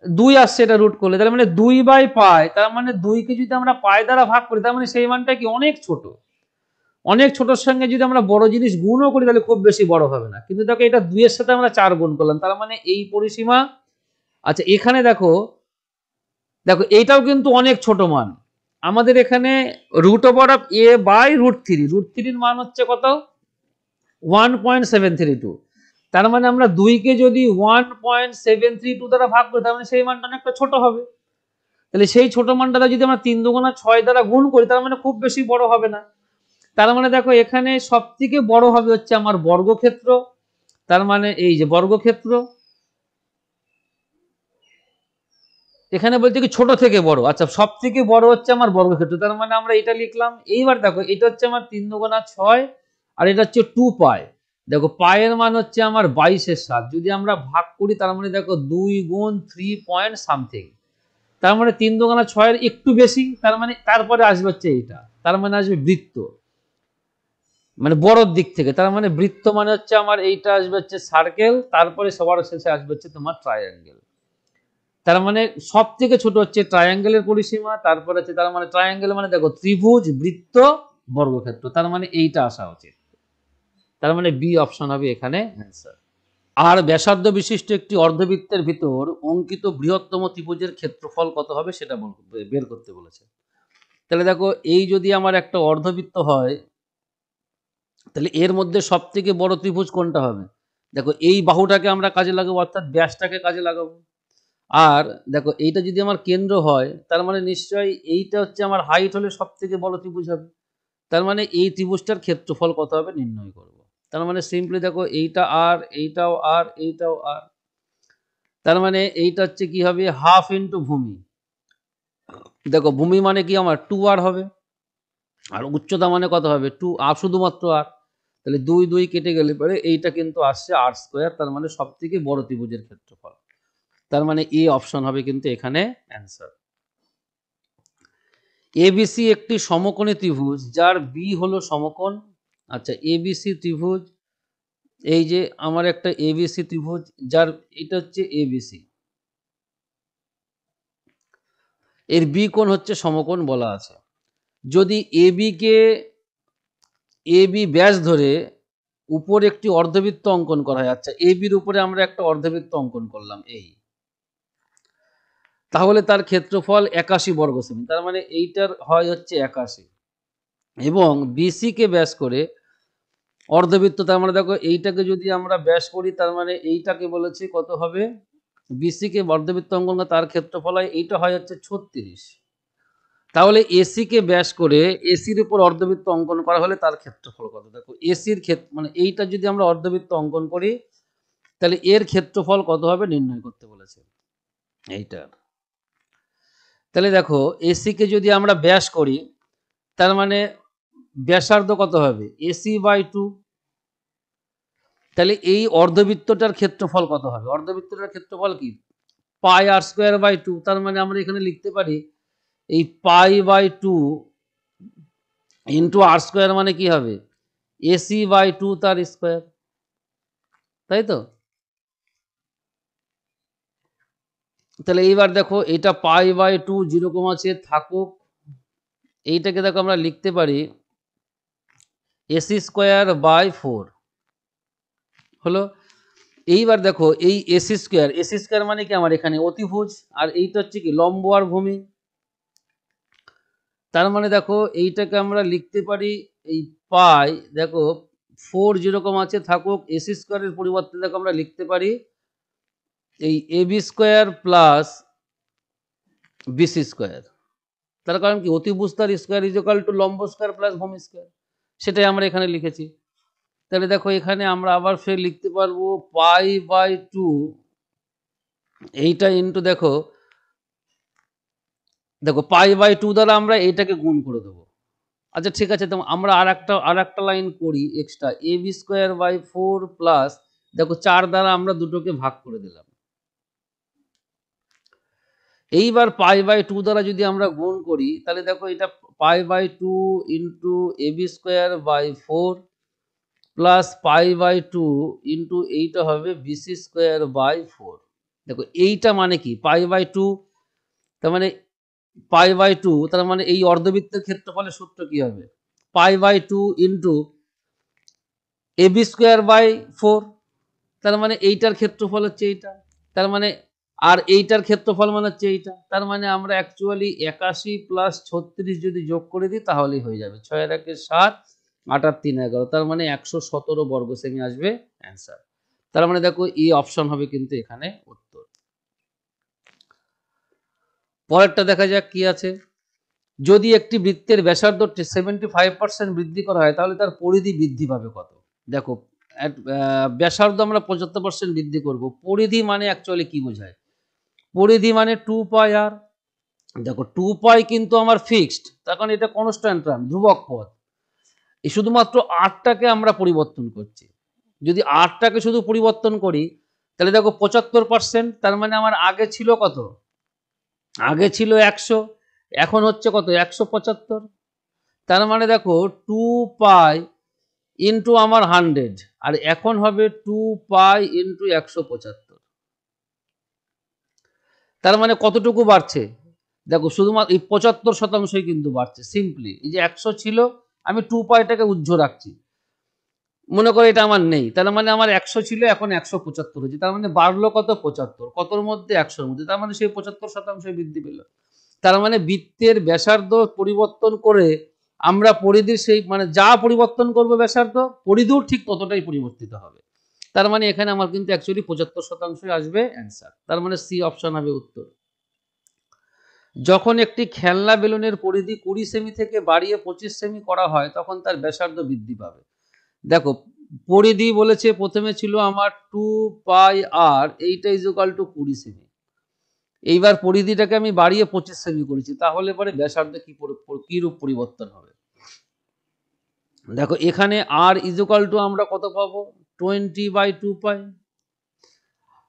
2 আসছে এটা করলে, তার মানে 2 বাই পাই, তার মানে 2 কে যদি আমরা পাই দ্বারা ভাগ করি, তার মানে সেই মানটা কি অনেক ছোট। অনেক ছোটর সঙ্গে যদি আমরা বড় জিনিস গুণও করি, তাহলে খুব বেশি বড় হবে না। কিন্তু দেখো এটা 2 এর সাথে আমরা 4 গুণ করলাম, তার মানে এই পরিসীমা। আচ্ছা এখানে দেখো দেখো এইটাও কিন্তু অনেক ছোট মান, আমাদের এখানে √a বাই √3, √3 মান হচ্ছে কত 1.732, তার মানে আমরা 2 কে যদি 1.732 দ্বারা ভাগ করি, তার মানে সেই মানটা অনেকটা ছোট হবে। তাহলে সেই ছোট মানটা যদি আমরা 3 দুগুণা 6 দ্বারা গুণ করি, তার মানে খুব বেশি বড় হবে না। তার মানে দেখো এখানে সব থেকে বড় হবে হচ্ছে আমার বর্গক্ষেত্র, তার মানে এই যে বর্গক্ষেত্র, এখানে বলছে কি ছোট থেকে বড়, আচ্ছা সব থেকে বড় হচ্ছে আমার বর্গক্ষেত্র, তার মানে আমরা এটা লিখলাম। এইবার দেখো এটা হচ্ছে আমার 3 দুগুণা 6 আর এটা হচ্ছে 2 পাই, দেখো পায়ের মান হচ্ছে আমার 22/7, যদি আমরা ভাগ করি তার মানে দেখো 2 গুণ 3 পয়েন্ট সামথিং, তার মানে 3 দুগুণা 6 এর একটু বেশি, তার মানে তারপরে আসবে হচ্ছে এইটা, তার মানে আসবে বৃত্ত, মানে বড় দিক থেকে, তার মানে বৃত্ত মানে হচ্ছে আমার এইটা আসবে হচ্ছে সার্কেল, তারপরে সবার শেষে আসবে হচ্ছে তোমার ট্রায়াঙ্গেল। তার মানে সব থেকে ছোট হচ্ছে ট্রায়াঙ্গেলের পরিসীমা, তারপরে হচ্ছে তার মানে ট্রায়াঙ্গেল মানে দেখো ত্রিভুজ, বৃত্ত, বর্গক্ষেত্র, তার মানে এইটা আসা উচিত, তার মানে বি অপশন হবে এখানে অ্যান্সার। আর ব্যাসার্ধ বিশিষ্ট একটি অর্ধবৃত্তের ভিতর অঙ্কিত বৃহত্তম ত্রিভুজের ক্ষেত্রফল কত হবে সেটা বের করতে বলেছে। তাহলে দেখো এই যদি আমার একটা অর্ধবৃত্ত হয়, তাহলে এর মধ্যে সব থেকে বড় ত্রিভুজ কোনটা হবে, দেখো এই বাহুটাকে আমরা কাজে লাগাবো, অর্থাৎ ব্যাসটাকে কাজে লাগাবো। আর দেখো এইটা যদি আমার কেন্দ্র হয়, তার মানে নিশ্চয়ই এইটা হচ্ছে আমার হাইট হলে সব থেকে বড় ত্রিভুজ হবে, তার মানে এই ত্রিভুজটার ক্ষেত্রফল কত হবে নির্ণয় করব। তার মানে সিম্পলি দেখো এইটা আর, এইটাও আর, এইটাও আর, তার মানে এইটা হচ্ছে কি হবে হাফ ইন্টু ভূমি, দেখো ভূমি মানে কি আমার 2r হবে, আর উচ্চতা মানে কত হবে 2 আর, শুধুমাত্র আর, তাহলে 2 2 কেটে গেলে পরে এইটা কিন্তু আসছে r², তার মানে সব থেকে বড় ত্রিভুজের ক্ষেত্রফল, তার মানে এ অপশন হবে কিন্তু এখানে অ্যান্সার। এবিসি একটি সমকোণী ত্রিভুজ যার বি হলো সমকোণ। আচ্ছা এবিসি ত্রিভুজ, এই যে আমার একটা এবিসি ত্রিভুজ যার এটা হচ্ছে এবিসি, এর বি কোণ হচ্ছে সমকোণ বলা আছে। যদি এবি ব্যাস ধরে উপরে একটি অর্ধবৃত্ত অঙ্কন করা হয়, আচ্ছা এবির উপরে আমরা একটা অর্ধবৃত্ত অঙ্কন করলাম এই, তাহলে তার ক্ষেত্রফল 81 বর্গ সেমি, তার মানে এইটার হয় হচ্ছে 81, এবং বিসি কে ব্যাস করে অর্ধবৃত্ত, তার মানে দেখো এইটাকে যদি আমরা ব্যাস করি, তার মানে এইটাকে বলেছি কত হবে, বিসি কে অর্ধবৃত্ত অঙ্কন করে তার ক্ষেত্রফল হয়, এইটা হয় হচ্ছে 36, তাহলে এসি কে ব্যাস করে এসির উপর অর্ধবৃত্ত অঙ্কন করা হলে তার ক্ষেত্রফল কত, দেখো এসির ক্ষেত্র মানে এইটা যদি আমরা অর্ধবৃত্ত অঙ্কন করি, তাহলে এর ক্ষেত্রফল কত হবে নির্ণয় করতে বলেছে এইটা। তাহলে দেখো এসি কে যদি আমরা ব্যাস করি, তার মানে ব্যাসার্ধ কত হবে এসি বাই 2, তাহলে এই অর্ধবৃত্তটার ক্ষেত্রফল কত হবে? অর্ধবৃত্তটার ক্ষেত্রফল কি? Pi R square by 2। তার মানে আমরা এখানে লিখতে পারি এই pi by 2 into R square মানে কি হবে? এসি বাই 2 তার স্কোয়ার, তাই তো? তাহলে এইবার দেখো এটা পাই বাই 2 যেরকম আছে থাকুক, এইটাকে দেখো আমরা লিখতে পারি এসি স্কোয়ার বাই 4 হলো। এইবার দেখো এই এসি স্কোয়ার মানে কি আমার এখানে অতিভুজ, আর এইটা হচ্ছে কি লম্ব আর ভূমি। তার মানে দেখো এইটাকে আমরা লিখতে পারি এই পাই, দেখো 4 যেরকম আছে থাকুক, এসি স্কোয়ারের পরিবর্তে দেখো আমরা লিখতে পারি এই AB square plus BC square. তার কারণ কি অতিভুজ তার স্কোয়ার ইজ ইকুয়াল টু লম্ব স্কোয়ার প্লাস ভূমি স্কোয়ার, সেটাই আমরা এখানে লিখেছি। তাহলে দেখো এখানে আমরা আবার ফের লিখতে পারবো পাই বাই 2 এইটা ইন্টু দেখো পাই বাই 2 দ্বারা আমরা এইটাকে গুণ করে দেবো। আচ্ছা ঠিক আছে, তো আমরা আর একটা লাইন করি extra, A B square by 4 plus দেখো 4 দ্বারা আমরা দুটোকে ভাগ করে দিলাম। এইবার পাই বাই 2 দ্বারা যদি আমরা গুণ করি তাহলে দেখো এটা pi by 2 into A B square by 4 plus pi by 2 into এইটা হবে বিসি স্কোয়ার বাই 4। দেখো এইটা মানে কি পাই বাই 2, তার মানে পাই বাই 2, তার মানে এই অর্ধবৃত্তের ক্ষেত্রফলের সূত্র কি হবে? Pi by 2 into A B square by 4, তার মানে এইটার ক্ষেত্রফল হচ্ছে এইটা, তার মানে আর এইটার ক্ষেত্রফল মানে হচ্ছে এইটা। তার মানে আমরা অ্যাকচুয়ালি 81 প্লাস 36 যদি যোগ করে দিই তাহলেই হয়ে যাবে 6 এর 1 7 8 আর 3 11, তার মানে 117 বর্গ সেমি আসবে অ্যান্সার। তার মানে দেখো এই অপশন হবে কিন্তু এখানে উত্তর। পরেরটা দেখা যাক কি আছে। যদি একটি বৃত্তের ব্যাসার্ধ 75% বৃদ্ধি করা হয় তাহলে তার পরিধি বৃদ্ধি পাবে কত? দেখো ব্যাসার্ধ আমরা 75% বৃদ্ধি করব, পরিধি মানে অ্যাকচুয়ালি কি বোঝায়? পরিধি মানে 2 পাই আর। দেখো 2 পাই কিন্তু আমার ফিক্সড, তার কারণ এটা কনস্ট্যান্ট টার্ম, ধ্রুবক পদ। এই শুধুমাত্র আরটাকে আমরা পরিবর্তন করছি। যদি আরটাকে শুধু পরিবর্তন করি তাহলে দেখো 75%, তার মানে আমার আগে ছিল কত? আগে ছিল 100, এখন হচ্ছে কত? 175। তার মানে দেখো 2 পাই ইন্টু আমার 100, আর এখন হবে 2 পাই ইন্টু 175। তার মানে কতটুকু বাড়ছে? দেখো শুধুমাত্র এই 75% কিন্তু বাড়ছে। সিম্পলি এই যে 100 ছিল, আমি 2 পাইটাকে উজ্জ্ব রাখছি, মনে করো এটা আমার নেই, তার মানে আমার 100 ছিল এখন 175 হয়েছে, তার মানে বাড়লো কত? 75। কতর মধ্যে? 100-র মধ্যে, তার মানে সেই 75% বৃদ্ধি পেল। তার মানে বৃত্তের ব্যাসার্ধ পরিবর্তন করে আমরা পরিধির সেই মানে যা পরিবর্তন করবো ব্যাসার্ধ, পরিধিও ঠিক ততটাই পরিবর্তিত হবে। তার মানে এখানে আমার কিন্তু অ্যাকচুয়ালি 75% আসবে অ্যান্সার। তার মানে সি অপশন হবে উত্তর। যখন একটি খেলনা বেলুনের পরিধি 20 সেমি থেকে বাড়িয়ে 25 সেমি করা হয় তখন তার ব্যাসার্ধ বৃদ্ধি পাবে। দেখো পরিধি বলেছে প্রথমে ছিল আমার 2 পাই আর, এইটা ইজ ইকুয়াল টু 20 সেমি। এইবার পরিধিটাকে আমি বাড়িয়ে 25 সেমি করেছি, তাহলে পরে ব্যাসার্ধ কি রূপ পরিবর্তন হবে? দেখো এখানে আর ইজ ইকুয়াল টু আমরা কত পাবো? 20/2 পাই।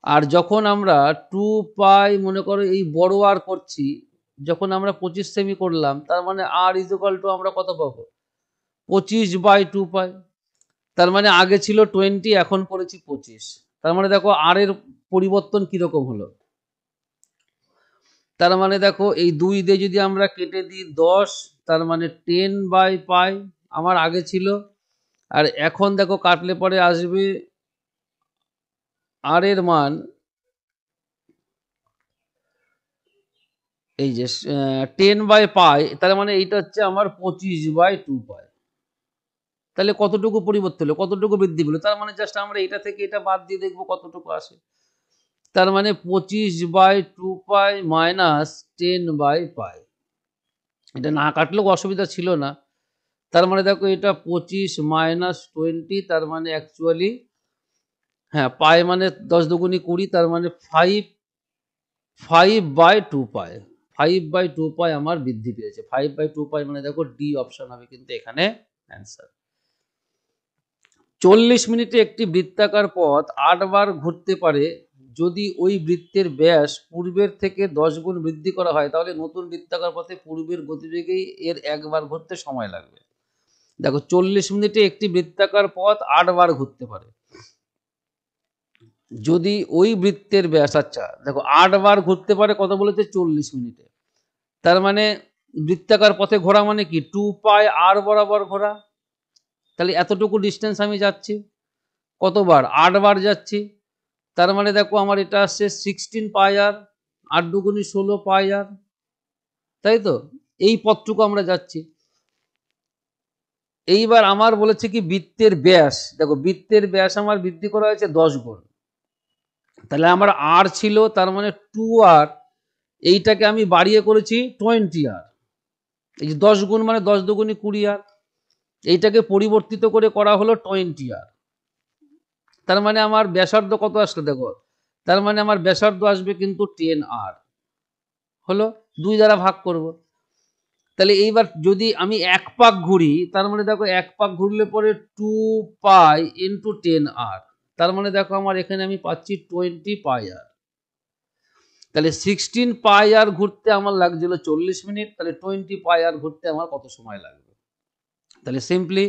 আর যখন আমরা 2 পাই মনে করো এই বড় আর করছি, যখন আমরা 25 সেমি করলাম, তার মানে আর ইজ ইকুয়াল টু আমরা কত পাবো? 25/2 পাই। তার মানে আগে ছিল 20, এখন করেছি 25। তার মানে দেখো আর এর পরিবর্তন কিরকম হলো? তার মানে দেখো এই 2 দিয়ে যদি আমরা কেটে দিই 10, তার মানে 10/পাই আমার আগে ছিল, আর এখন দেখো কাটলে পরে আসবে আর এর মান এই যে 10/পাই, তার মানে এইটা হচ্ছে আমার 25/2 পাই। তাহলে কতটুকু পরিবর্তন হলো, কতটুকু বৃদ্ধি পেলো? তার মানে জাস্ট আমরা এটা থেকে এটা বাদ দিয়ে দেখবো কতটুকু আসে। তার মানে 25/2 পাই মাইনাস 10/পাই, এটা না কাটলেও অসুবিধা ছিল না। তার মানে দেখো এটা 25 মাইনাস 20, তার মানে অ্যাকচুয়ালি হ্যাঁ পাই মানে 10 দুগুনি 20, তার মানে 5/2 পাই। 5/2 পাই আমার বৃদ্ধি পেয়েছে। 5/2 পাই মানে দেখো ডি অপশন হবে কিন্তু এখানে অ্যান্সার। 40 মিনিটে একটি বৃত্তাকার পথ 8 বার ঘুরতে পারে। যদি ওই বৃত্তের ব্যাস পূর্বের থেকে 10 গুণ বৃদ্ধি করা হয়, তাহলে নতুন বৃত্তাকার পথে পূর্বের গতিবেগেই এর 1 বার ঘুরতে সময় লাগবে। দেখো 40 মিনিটে একটি বৃত্তাকার পথ 8 বার ঘুরতে পারে। যদি ওই বৃত্তের ব্যাস, আচ্ছা দেখো 8 বার ঘুরতে পারে, কত বলেছে? 40 মিনিটে। তার মানে বৃত্তাকার পথে ঘোরা মানে কি? 2 পাই আর বরাবর ঘোরা। তাহলে এতটুকু ডিস্টেন্স আমি যাচ্ছি কতবার? 8 বার যাচ্ছি। তার মানে দেখো আমার এটা আসছে 16 পাই আর, 8 দুগুণী 16 পাই আর, তাই তো? এই পথটুকু আমরা যাচ্ছি। এইবার আমার বলেছে কি বৃত্তের ব্যাস, দেখো বৃত্তের ব্যাস আমার বৃদ্ধি করা হয়েছে 10 গুণ। তাহলে আমার আর ছিল, তার মানে 2 আর, এইটাকে আমি বাড়িয়ে করেছি 20 আর। এই যে 10 গুণ মানে 10 দুগুণী 20 আর, এইটাকে পরিবর্তিত করে করা হলো 20 আর। তার মানে আমার ব্যাসার্ধ কত আসলো দেখো, তার মানে আমার ব্যাসার্ধ আসবে কিন্তু 10 আর। হলো 2 দ্বারা ভাগ করব। তাহলে এইবার যদি আমি 1 পাক ঘুরি, তার মানে দেখো 1 পাক ঘুরলে পরে 2 পাই ইন্টু 10 আর। তার মানে দেখো আমার এখানে আমি পাচ্ছি 20 পাই আর। তাহলে 16 পাই আর ঘুরতে আমার লাগছিল 40 মিনিট, তাহলে 20 পাই আর ঘুরতে আমার কত সময় লাগবে? তাহলে সিম্পলি,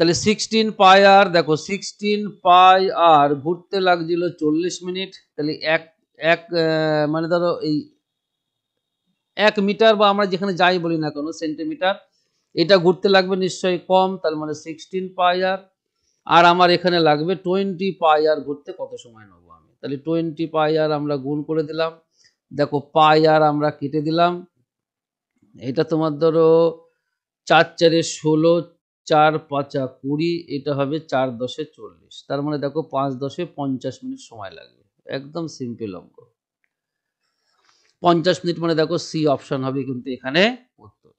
তাহলে 16 পাই আর, দেখো 16 পাই আর ঘুরতে লাগছিল 40 মিনিট। তাহলে এক এক মানে ধরো এই 1 মিটার বা আমরা যেখানে যাই বলি না কেন সেন্টিমিটার, এটা ঘুরতে লাগবে নিশ্চয়ই কম, তার মানে 16 পাই আর। আর আমার এখানে লাগবে 20 পাই আর ঘুরতে কত সময় নেবো আমি? তাহলে 20 পাই আর আমরা গুণ করে দিলাম, দেখো পাই আর আমরা কেটে দিলাম। এটা তোমার ধরো 4 4 16, 4 5 20, এটা হবে 4 10 40। তার মানে দেখো 5 10 50 মিনিট সময় লাগবে। একদম সিম্পল অঙ্ক। 50 মিনিট মানে দেখো সি অপশন হবে কিন্তু এখানে উত্তর।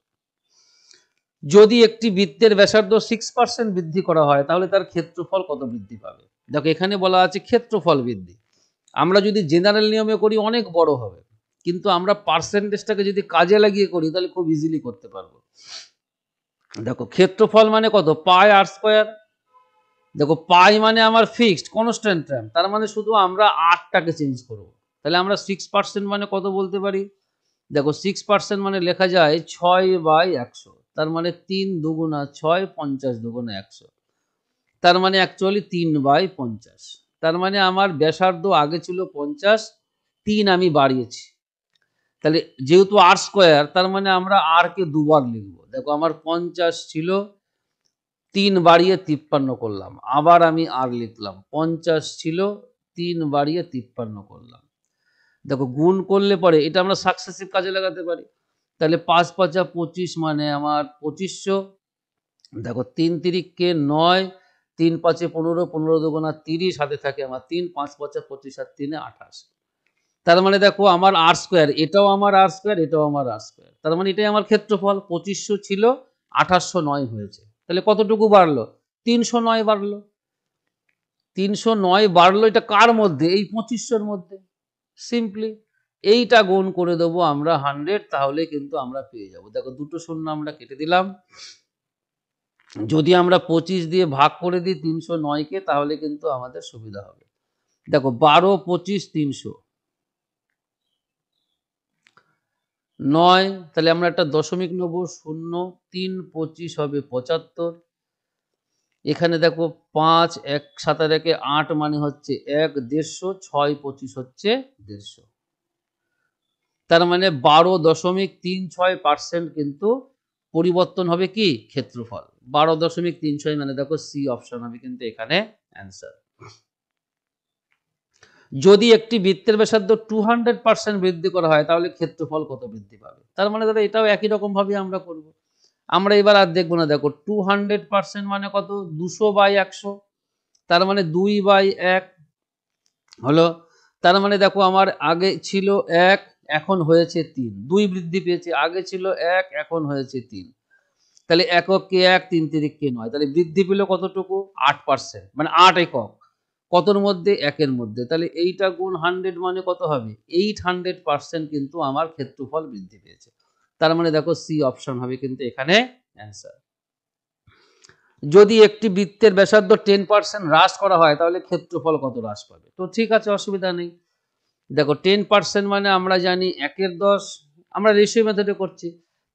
যদি একটি বৃত্তের ব্যাসার্ধ 6% বৃদ্ধি করা হয়, তাহলে তার ক্ষেত্রফল কত বৃদ্ধি পাবে? দেখো এখানে বলা আছে ক্ষেত্রফল বৃদ্ধি। আমরা যদি জেনারেল নিয়মে করি অনেক বড় হবে, কিন্তু আমরা পার্সেন্টেজটাকে যদি কাজে লাগিয়ে করি তাহলে খুব ইজিলি করতে পারবো। দেখো ক্ষেত্রফল মানে কত? পাই আর স্কোয়ার। দেখো পাই মানে আমার ফিক্সড কনস্ট্যান্ট টার্ম, তার মানে শুধু আমরা আরটাকে চেঞ্জ করব। তাহলে আমরা 6% মানে কত বলতে পারি? দেখো 6% মানে লেখা যায় 6/100। তার মানে 3 দুগুণা 6, 50 দুগুণা 100। তার মানে অ্যাকচুয়ালি 3/50। তার মানে আমার ব্যাসার্ধ আগে ছিল 50, 3 আমি বাড়িয়েছি। তাহলে যেহেতু আর স্কোয়ার, তার মানে আমরা আর কে দুবার লিখবো। দেখো আমার 50 ছিল, 3 বাড়িয়ে 53 করলাম, আবার আমি আর লিখলাম। 50 ছিল, 3 বাড়িয়ে 53 করলাম। দেখো গুণ করলে পরে এটা আমরা সাকসেসিভ কাজে লাগাতে পারি। তাহলে 5 5 25 মানে আমার 2500। দেখো 3 তিরিককে 9, 3 5 15, 15 দুগুণা 30, হাতে থাকে আমার 3, 5 5 25 আর 3 28। তার মানে দেখো আমার আর স্কোয়ার, এটাও আমার আর স্কোয়ার, এটাও আমার আর স্কোয়ার। তার মানে এটাই আমার ক্ষেত্রফল। 2500 ছিল, 2809 হয়েছে। তাহলে কতটুকু বাড়লো? 309 বাড়লো। 309 বাড়লো, এটা কার মধ্যে? এই 2500-র মধ্যে। সিম্পলি এইটা গুণ করে দেবো আমরা 100, তাহলে কিন্তু আমরা পেয়ে যাব। দেখো দুটো শূন্য আমরা কেটে দিলাম। যদি আমরা 25 দিয়ে ভাগ করে দিই 309-কে, তাহলে কিন্তু আমাদের সুবিধা হবে। দেখো 12 25 300 9, তাহলে আমরা একটা দশমিক নেবো, 0 3 25 হবে 75। এখানে দেখো 5 1 7 রেখে 8 মানে হচ্ছে 1 150, 6 25 হচ্ছে 150। তার মানে 12.36% কিন্তু পরিবর্তন হবে কি ক্ষেত্রফল। 12.36 মানে দেখো সি অপশন হবে কিন্তু এখানে অ্যান্সার। যদি একটি বৃত্তের ব্যাসার্ধ 200% বৃদ্ধি করা হয়, তাহলে ক্ষেত্রফল কত বৃদ্ধি পাবে? তার মানে দাদা এটাও একই রকম ভাবে আমরা করব। আমরা এবার আর দেখবো না। দেখো 200% মানে কত? 200/100। তার মানে 2/1 হলো। তার মানে দেখো আমার আগে ছিল 1, এখন হয়েছে 3, 2 বৃদ্ধি পেয়েছে। আগে ছিল 1, এখন হয়েছে 3। তাহলে এককে 1, 3 তিরিককে 9, তাহলে বৃদ্ধি পেল কতটুকু? 8%, মানে 8 একক। কতর মধ্যে? 1-এর মধ্যে। তাহলে এইটা গুণ 100 মানে কত হবে? 800% কিন্তু আমার ক্ষেত্রফল বৃদ্ধি পেয়েছে। তার মানে দেখো সি অপশন হবে কিন্তু এখানে অ্যান্সার। যদি একটি বৃত্তের ব্যাসার্ধ 10% হ্রাস করা হয় তাহলে ক্ষেত্রফল কত হ্রাস পাবে? তো ঠিক আছে, অসুবিধা নেই। দেখো 10% মানে আমরা জানি 1/10, আমরা রেশিও মেথডে করছি,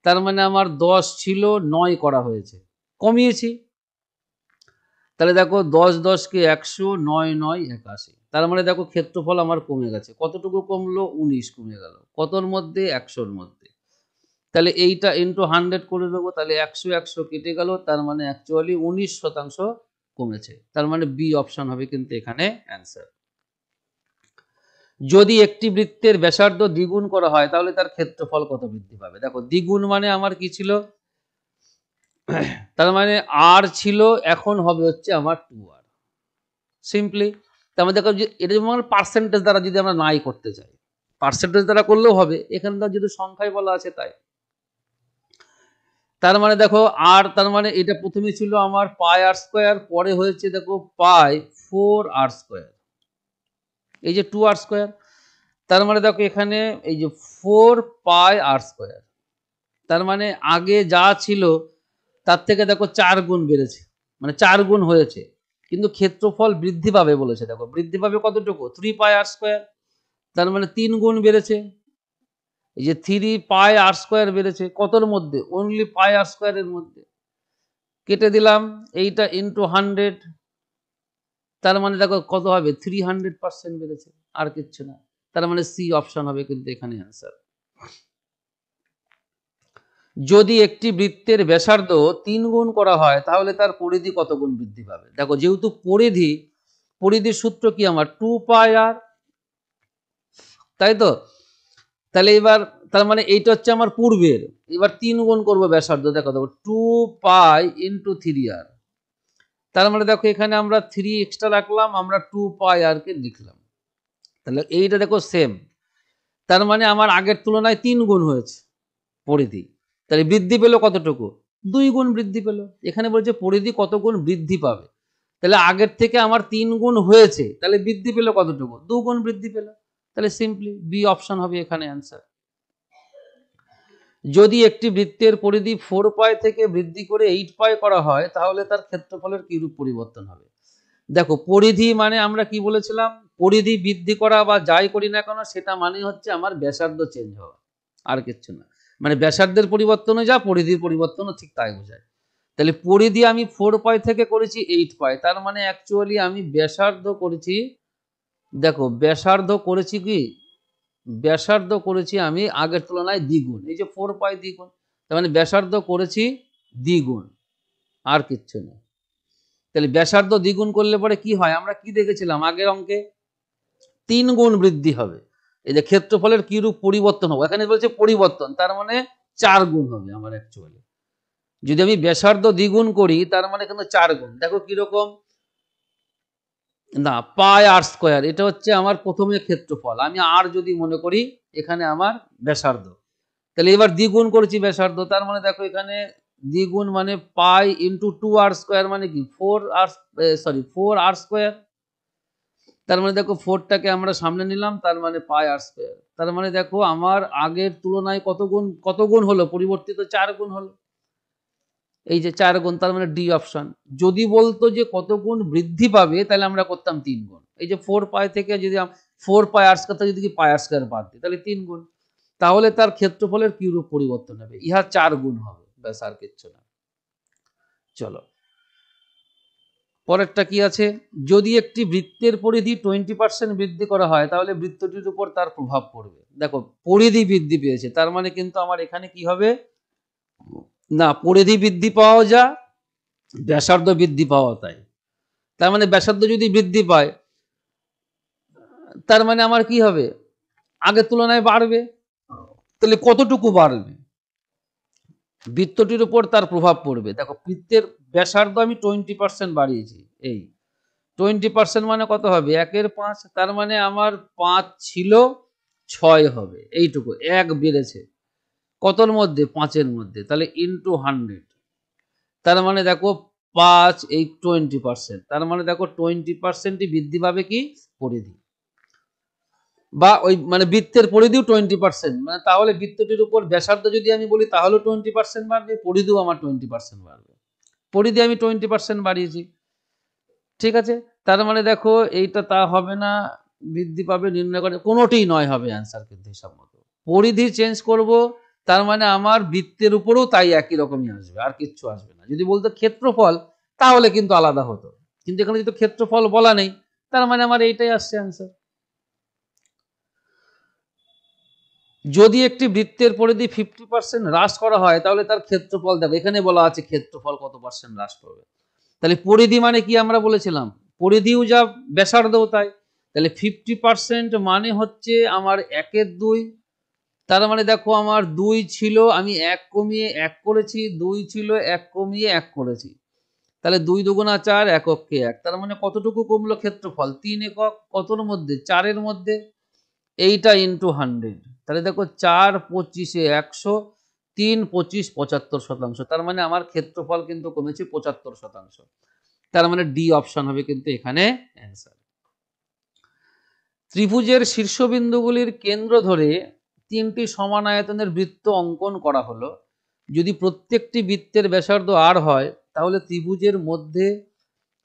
তার মানে আমার 10 ছিল 9 করা হয়েছে, কমিয়েছি। তাহলে দেখো 10 10 কে 100, 9 9 81, তার মানে দেখো ক্ষেত্রফল আমার কমে গেছে। কতটুকু কমলো? 19 কমে গেল। কতর মধ্যে? 100-র মধ্যে। তাহলে এইটা ইন্টু 100 করে দেবো, তাহলে 100 100 কেটে গেল, তার মানে অ্যাকচুয়ালি 19% কমেছে। তার মানে বি অপশন হবে কিন্তু এখানে অ্যান্সার। যদি একটি বৃত্তের ব্যাসার্ধ দ্বিগুণ করা হয় তাহলে তার ক্ষেত্রফল কত বৃদ্ধি পাবে? দেখো দ্বিগুণ মানে আমার কি ছিল, তার মানে আর ছিল, এখন হবে হচ্ছে আমার 2r, সিম্পলি। তার মানে দেখো যে এটা যেমন পার্সেন্টেজ দ্বারা যদি আমরা নাই করতে চাই, পার্সেন্টেজ দ্বারা করলেও হবে, এখানে তো যদি সংখ্যায় বলা আছে তাই। তার মানে দেখো আর, তার মানে এটা প্রথমে ছিল আমার পাই আর স্কোয়ার, পরে হয়েছে দেখো পাই 4r স্কোয়ার, এই যে 2r স্কোয়ার। তার মানে দেখো এখানে এই যে 4 পাই আর স্কোয়ার, তার মানে আগে যা ছিল তার থেকে দেখো 4 গুণ বেড়েছে, মানে 4 গুণ হয়েছে, কিন্তু ক্ষেত্রফল বৃদ্ধি পাবে বলেছে। দেখো বৃদ্ধি পাবে কতটুকু? 3 পাই আর স্কোয়ার, তার মানে 3 গুণ বেড়েছে। এই যে 3 পাই আর স্কোয়ার বেড়েছে কতর মধ্যে? অনলি পাই আর স্কোয়ারের মধ্যে। কেটে দিলাম এইটা ইন্টু 100, তার মানে দেখো কত হবে? 300% বেড়েছে, আর কিচ্ছু না। তার মানে সি অপশন হবে কিন্তু এখানে অ্যান্সার। যদি একটি বৃত্তের ব্যাসার্ধ 3 গুণ করা হয় তাহলে তার পরিধি কত গুণ বৃদ্ধি পাবে? দেখো যেহেতু পরিধির সূত্র কি আমার 2 পাই আর, তাই তো? তাহলে এবার তার মানে এইটা হচ্ছে আমার পূর্বের, এবার 3 গুণ করবো ব্যাসার্ধ, দেখো 2 পাই ইন্টু 3r, তার মানে দেখো এখানে আমরা 3 এক্সট্রা রাখলাম, আমরা 2 পাই আর কে লিখলাম। তাহলে এইটা দেখো সেম, তার মানে আমার আগের তুলনায় 3 গুণ হয়েছে পরিধি। তাহলে বৃদ্ধি পেল কতটুকু? 2 গুণ বৃদ্ধি পেল। এখানে বলছে পরিধি কত গুণ বৃদ্ধি পাবে, তাহলে আগের থেকে আমার 3 গুণ হয়েছে, তাহলে বৃদ্ধি পেল কতটুকু? 2 গুণ বৃদ্ধি পেল। তাহলে সিম্পলি বি অপশন হবে এখানে অ্যান্সার। যদি একটি বৃত্তের পরিধি 4 পাই থেকে বৃদ্ধি করে 8 পাই করা হয় তাহলে তার ক্ষেত্রফলের কিরূপ পরিবর্তন হবে? দেখো পরিধি মানে আমরা কি বলেছিলাম, পরিধি বৃদ্ধি করা বা যাই করি না কেন সেটা মানে হচ্ছে আমার ব্যাসার্ধ চেঞ্জ হওয়া, আর কিচ্ছু না। মানে ব্যাসার্ধের পরিবর্তনে যা পরিধির পরিবর্তনও ঠিক তাই বোঝায়। তাহলে পরিধি আমি 4 পাই থেকে করেছি 8 পাই, তার মানে অ্যাকচুয়ালি আমি ব্যাসার্ধ করেছি, দেখো ব্যাসার্ধ করেছি কি, ব্যাসার্ধ করেছি আমি আগের তুলনায় দ্বিগুণ, এই যে 4 পাই দ্বিগুণ, তার মানে ব্যাসার্ধ করেছি দ্বিগুণ, আর কিচ্ছু না। তাহলে ব্যাসার্ধ দ্বিগুণ করলে পরে কি হয়, আমরা কি দেখেছিলাম আগের অঙ্কে? 3 গুণ বৃদ্ধি হবে। এই যে ক্ষেত্রফলের কি রূপ পরিবর্তন হবে, এখানে বলছে পরিবর্তন, তার মানে 4 গুণ হবে আমার অ্যাকচুয়ালি। যদি আমি ব্যাসার্ধ দ্বিগুণ করি তার মানে কিন্তু 4 গুণ। দেখো কিরকম, না পাই আর স্কোয়ার, এটা হচ্ছে আমার প্রথমে ক্ষেত্রফল, আমি আর যদি মনে করি এখানে আমার ব্যাসার্ধ, তাহলে এবার দ্বিগুণ করেছি ব্যাসার্ধ, তার মানে দেখো এখানে দ্বিগুণ মানে পাই ইন্টু 2 আর স্কোয়ার, মানে কি 4 আর স্কোয়ার, তার মানে দেখো 4টাকে আমরা সামনে নিলাম, তার মানে পাই আর স্কোয়ার, তার মানে দেখো আমার আগের তুলনায় কত গুণ হলো, পরিবর্তিত 4 গুণ হলো, এই যে 4 গুণ, তার মানে ডি অপশন। যদি বলতো যে কত গুণ বৃদ্ধি পাবে তাহলে আমরা করতাম 3 গুণ, এই যে 4 পাই থেকে যদি 4 পাই আর স্কোয়ার থেকে যদি পাই আর স্কোয়ার বাদ দিই তাহলে 3 গুণ, তাহলে তার ক্ষেত্রফলের কি রূপ পরিবর্তন হবে? ইহা 4 গুণ হবে, ব্যাস আর কিচ্ছু না। চলো পরেরটা কি আছে, যদি একটি বৃত্তের পরিধি 20% বৃদ্ধি করা হয় তাহলে বৃত্তটির উপর তার প্রভাব পড়বে। দেখো পরিধি বৃদ্ধি পেয়েছে, তার মানে কিন্তু আমার এখানে কি হবে, না পরিধি বৃদ্ধি পাওয়া যা ব্যাসার্ধ বৃদ্ধি পাওয়া তাই, তার মানে ব্যাসার্ধ যদি বৃদ্ধি পায় তার মানে আমার কি হবে, আগের তুলনায় বাড়বে। তাহলে কতটুকু বাড়বে? বৃত্তটির উপর তার প্রভাব পড়বে। দেখো বৃত্তের ব্যাসার্ধ আমি 20% বাড়িয়েছি, এই 20% মানে কত হবে, 1/5, তার মানে আমার 5 ছিল 6 হবে, এইটুকু 1 বেড়েছে কতর মধ্যে, 5-এর মধ্যে, তাহলে ইন্টু 100, তার মানে দেখো 5 এই 20%, তার মানে দেখো 20% বৃদ্ধি পাবে কি, পরিধি, বা ওই মানে বৃত্তের পরিধিও 20%, মানে তাহলে বৃত্তটির উপর ব্যাসার্ধ যদি আমি বলি তাহলেও 20% বাড়বে, পরিধিও আমার 20% বাড়বে। পরিধি আমি 20% বাড়িয়েছি, ঠিক আছে। তার মানে দেখো এইটা তা হবে না, বৃদ্ধি পাবে, নির্ণয় করে, কোনোটিই নয় হবে অ্যান্সার কিন্তু হিসাব মতো। পরিধি চেঞ্জ করব, তার মানে আমার বৃত্তের উপরেও তাই একই রকমই আসবে, আর কিচ্ছু আসবে না। যদি বলতো ক্ষেত্রফল তাহলে কিন্তু আলাদা হতো, কিন্তু এখানে যেহেতু ক্ষেত্রফল বলা নেই, তার মানে আমার এইটাই আসছে অ্যান্সার। যদি একটি বৃত্তের পরিধি 50% হ্রাস করা হয় তাহলে তার ক্ষেত্রফল দেখো, এখানে বলা আছে ক্ষেত্রফল কত পার্সেন্ট হ্রাস পাবে। তাহলে পরিধি মানে কি আমরা বলেছিলাম, পরিধিও যা ব্যাসার্ধও তাই। তাহলে 50% মানে হচ্ছে আমার 1/2, তার মানে দেখো আমার 2 ছিল, আমি 1 কমিয়ে 1 করেছি, 2 ছিল 1 কমিয়ে 1 করেছি, তাহলে 2 দুগুণা 4, এককে 1, তার মানে কতটুকু কমলো ক্ষেত্রফল, 3 একক, কতর মধ্যে, 4 এর মধ্যে, এইটা ইন্টু 100, তাহলে দেখো 4 25 100, 3 25 75%, তার মানে আমার ক্ষেত্রফল কিন্তু কমেছে 75%। তার মানে ডি অপশন হবে কিন্তু এখানে অ্যান্সার। ত্রিভুজের শীর্ষবিন্দুগুলির কেন্দ্র ধরে 3টি সমান আয়তনের বৃত্ত অঙ্কন করা হলো। যদি প্রত্যেকটি বৃত্তের ব্যাসার্ধ আর হয় তাহলে ত্রিভুজের মধ্যে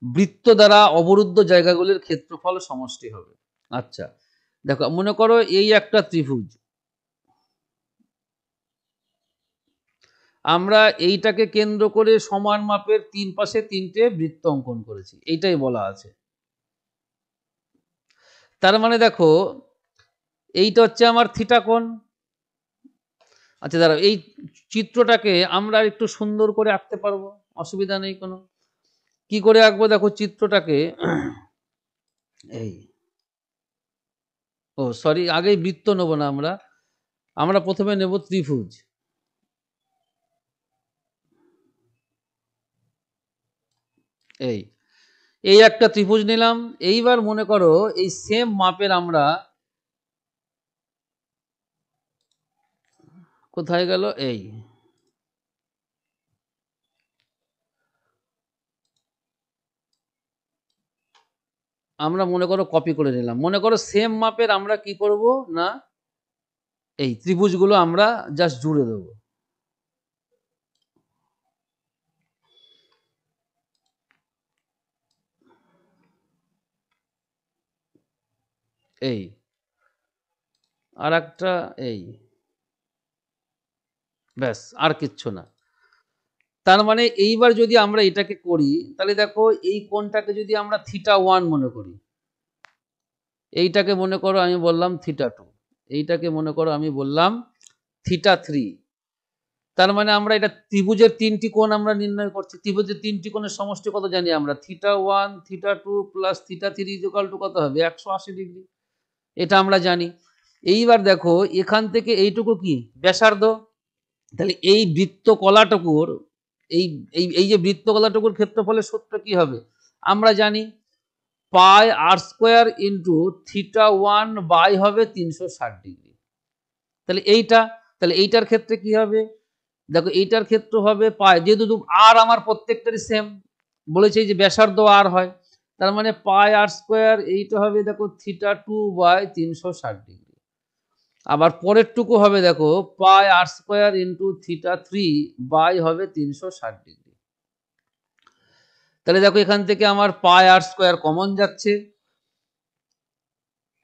বৃত্ত দ্বারা অবরুদ্ধ জায়গাগুলির ক্ষেত্রফল সমষ্টি হবে। আচ্ছা দেখো, মনে করো এই একটা ত্রিভুজ, আমরা এইটাকে কেন্দ্র করে সমান মাপের 3 পাশে 3টে বৃত্ত অঙ্কন করেছি, এইটাই বলা আছে। তার মানে দেখো এইটা হচ্ছে আমার থিটা কোণ। আচ্ছা দাঁড়াও, এই চিত্রটাকে আমরা একটু সুন্দর করে আঁকতে পারবো, অসুবিধা নেই কোনো। কি করে আঁকবো দেখো চিত্রটাকে, এই ও সরি, আগেই বৃত্ত নেব না, আমরা প্রথমে নেব ত্রিভুজ। এই এই একটা ত্রিভুজ নিলাম। এইবার মনে করো এই সেম মাপের আমরা, কোথায় গেল, এই আমরা মনে করো কপি করে নিলাম। মনে করো সেম মাপের আমরা কি করব না, এই ত্রিভুজগুলো আমরা জাস্ট জুড়ে দেবো। এই আর একটা, এই ব্যাস, আর কিচ্ছু না। তার মানে এইবার যদি আমরা এটাকে করি তাহলে দেখো এই কোণটাকে যদি আমরা θ1 মনে করি, এইটাকে মনে করো আমি বললাম θ2, এইটাকে মনে করো আমি বললাম θ3। তার মানে আমরা এটা ত্রিভুজের 3টি কোণ আমরা নির্ণয় করছি। ত্রিভুজের 3টি কোণের সমষ্টি কত জানি আমরা, θ1 θ2 প্লাস θ3 ইকুয়াল টু কত হবে, 180 ডিগ্রি, এটা আমরা জানি। এইবার দেখো এখান থেকে এইটুকু কি ব্যাসার্ধ, তাহলে এই বৃত্তকলাটুকুর, এই এই এই যে বৃত্তকলাটুকুর ক্ষেত্রফলের সূত্র কি হবে আমরা জানি, পাই আর স্কোয়ার ইন্টু θ1 বাই হবে 360 ডিগ্রি। তাহলে এইটার ক্ষেত্রে কি হবে, দেখো এইটার ক্ষেত্র হবে পাই, যেহেতু আর আমার প্রত্যেকটারই সেম বলেছে যে ব্যাসার্ধ আর হয়, তার মানে পাই আর স্কোয়ার, এইটা হবে দেখো θ2 বাই 360 ডিগ্রি। আবার পরেরটুকু হবে দেখো পাই আর স্কোয়ার ইন্টু θ3 বাই হবে 360 ডিগ্রি। তাহলে দেখো এখান থেকে আমার পাই আর স্কোয়ার কমন যাচ্ছে,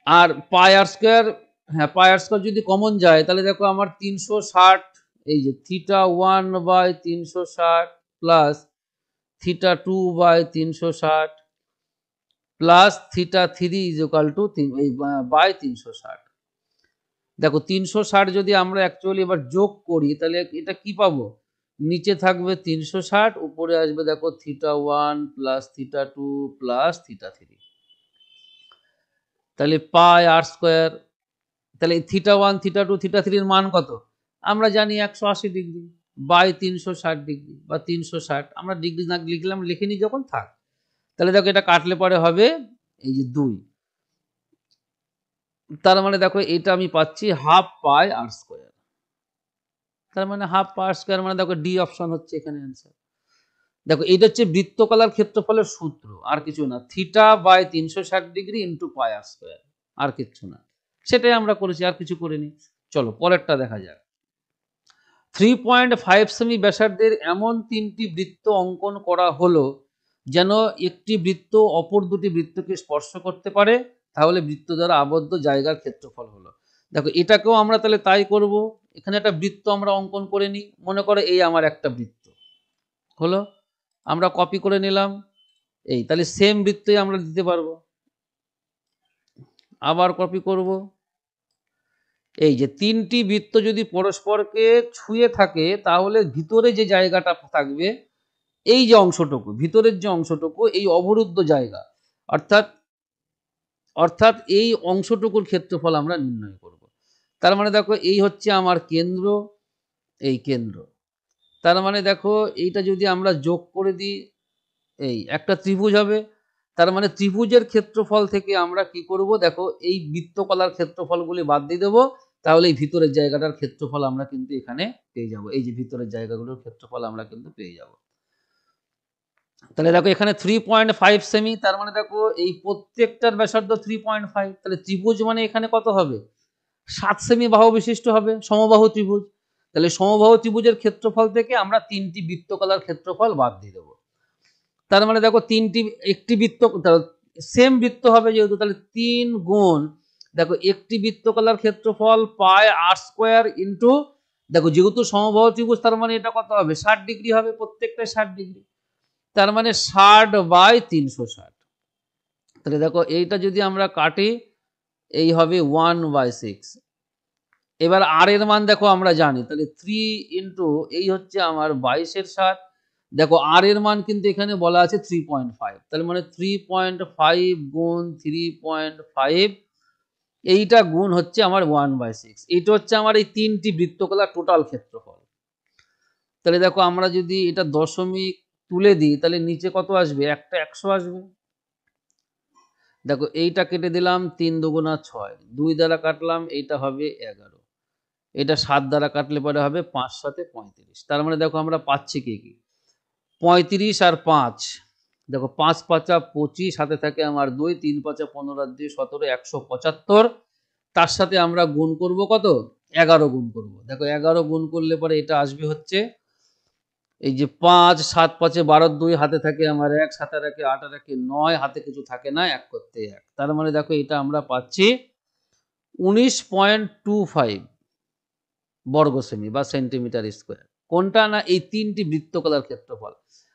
আর পাই আর স্কোয়ার, হ্যাঁ পাই আর স্কোয়ার যদি কমন যায় তাহলে দেখো আমার 360, এই যে θ1 by 360 plus θ2 by 360 plus θ3 equal to by 360। দেখো 360 যদি আমরা অ্যাকচুয়ালি এবার যোগ করি তাহলে এটা কি পাবো, নিচে থাকবে 360, উপরে আসবে দেখো θ1 প্লাস θ2 প্লাস θ3, তাহলে পাই আর স্কোয়ার, তাহলে θ1 θ2 θ3 এর মান কত আমরা জানি 180 ডিগ্রি বাই 360 ডিগ্রি বা 360, আমরা ডিগ্রি না লিখলাম, লিখিনি যখন থাক। তাহলে দেখো এটা কাটলে পরে হবে এই যে 2, তার মানে দেখো এটা আমি পাচ্ছি হাফ পাই আর স্কোয়ার। তার মানে হাফ পাই আর স্কোয়ার মানে দেখো ডি অপশন হচ্ছে এখানে অ্যান্সার। দেখো এটা হচ্ছে বৃত্তকলার ক্ষেত্রফলের সূত্র, আর কিছু না, theta by 360 degree into pi R square, আর কিছু না, সেটাই আমরা করেছি, আর কিছু করিনি। চলো পরেরটা দেখা যাক। 3.5 সেমি ব্যাসার্ধের এমন 3টি বৃত্ত অঙ্কন করা হলো যেন একটি বৃত্ত অপর দুটি বৃত্তকে স্পর্শ করতে পারে, তাহলে বৃত্ত দ্বারা আবদ্ধ জায়গার ক্ষেত্রফল হলো। দেখো এটাকেও আমরা তাহলে তাই করব। এখানে একটা বৃত্ত আমরা অঙ্কন করে নিই। মনে করো এই আমার একটা বৃত্ত হলো, আমরা কপি করে নিলাম। এই তাহলে সেম বৃত্তই আমরা দিতে পারবো। আবার কপি করব। এই যে 3টি বৃত্ত যদি পরস্পরকে ছুঁয়ে থাকে তাহলে ভিতরে যে জায়গাটা থাকবে, এই যে অংশটুকু, ভিতরের যে অংশটুকু, এই অবরুদ্ধ জায়গা, অর্থাৎ অর্থাৎ এই অংশটুকুর ক্ষেত্রফল আমরা নির্ণয় করব। তার মানে দেখো এই হচ্ছে আমার কেন্দ্র, এই কেন্দ্র। তার মানে দেখো এইটা যদি আমরা যোগ করে দিই, এই একটা ত্রিভুজ হবে। তার মানে ত্রিভুজের ক্ষেত্রফল থেকে আমরা কি করব, দেখো এই বৃত্তকলার ক্ষেত্রফলগুলি বাদ দিয়ে দেবো, তাহলে এই ভিতরের জায়গাটার ক্ষেত্রফল আমরা কিন্তু এখানে পেয়ে যাব। এই যে ভিতরের জায়গাগুলোর ক্ষেত্রফল আমরা কিন্তু পেয়ে যাব। তাহলে দেখো এখানে 3.5 সেমি, তার মানে দেখো এই প্রত্যেকটার ব্যাসার্ধ 3.5, তাহলে ত্রিভুজ মানে এখানে কত হবে, 7 সেমি বাহু বিশিষ্ট হবে, সমবাহু ত্রিভুজ। তাহলে সমবাহু ত্রিভুজের ক্ষেত্রফল থেকে আমরা 3টি বৃত্তকলার ক্ষেত্রফল বাদ দিয়ে দেবো। তার মানে দেখো একটি বৃত্ত সেম বৃত্ত হবে যেহেতু, তাহলে 3 গুণ দেখো একটি বৃত্তকলার ক্ষেত্রফল পায় r² ইন্টু, দেখো যেহেতু সমবাহু ত্রিভুজ তার মানে এটা কত হবে, 60 ডিগ্রি হবে, প্রত্যেকটাই 60 ডিগ্রি। তার মানে 60/360। তাহলে দেখো এইটা যদি আমরা কাটি, এই হবে 1/6। এবার আর এর মান দেখো আমরা জানি, তাহলে 3 ইন্টু এই হচ্ছে আমার 22-এর 7। দেখো আর এর মান কিন্তু এখানে বলা আছে 3.5, তাহলে মানে 3.5 গুণ 3.5, এইটা গুণ হচ্ছে আমার 1/6। এইটা হচ্ছে আমার এই 3টি বৃত্তকলার টোটাল ক্ষেত্রফল। তাহলে দেখো আমরা যদি এটা দশমিক তুলে দিই তাহলে নিচে কত আসবে, একটা 100 আসবে। দেখো এইটা কেটে দিলাম, 3 দুগুণা 6, 2 দ্বারা কাটলাম, এইটা হবে 11, এটা 7 দ্বারা কাটলে পরে হবে 5 7 35। তার মানে দেখো আমরা পাচ্ছি কি কি, 35 আর 5, দেখো 5 5 25, হাতে থাকে আমার 2, 3 5 15 আর 2 17, 175। তার সাথে আমরা গুণ করব কত, 11 গুণ করব। দেখো 11 গুণ করলে পরে এটা আসবে হচ্ছে, এই যে 5 7 5 12 2, হাতে থাকে আমার 1, 7 আর 1 8 আর 1 9, হাতে কিছু থাকে না, 1 করতে 1। তার মানে দেখো এটা আমরা পাচ্ছি 19.25 বর্গ সেমি বা সেন্টিমিটার স্কোয়ার। কোনটা না, এই 3টি বৃত্তকলার ক্ষেত্রফল।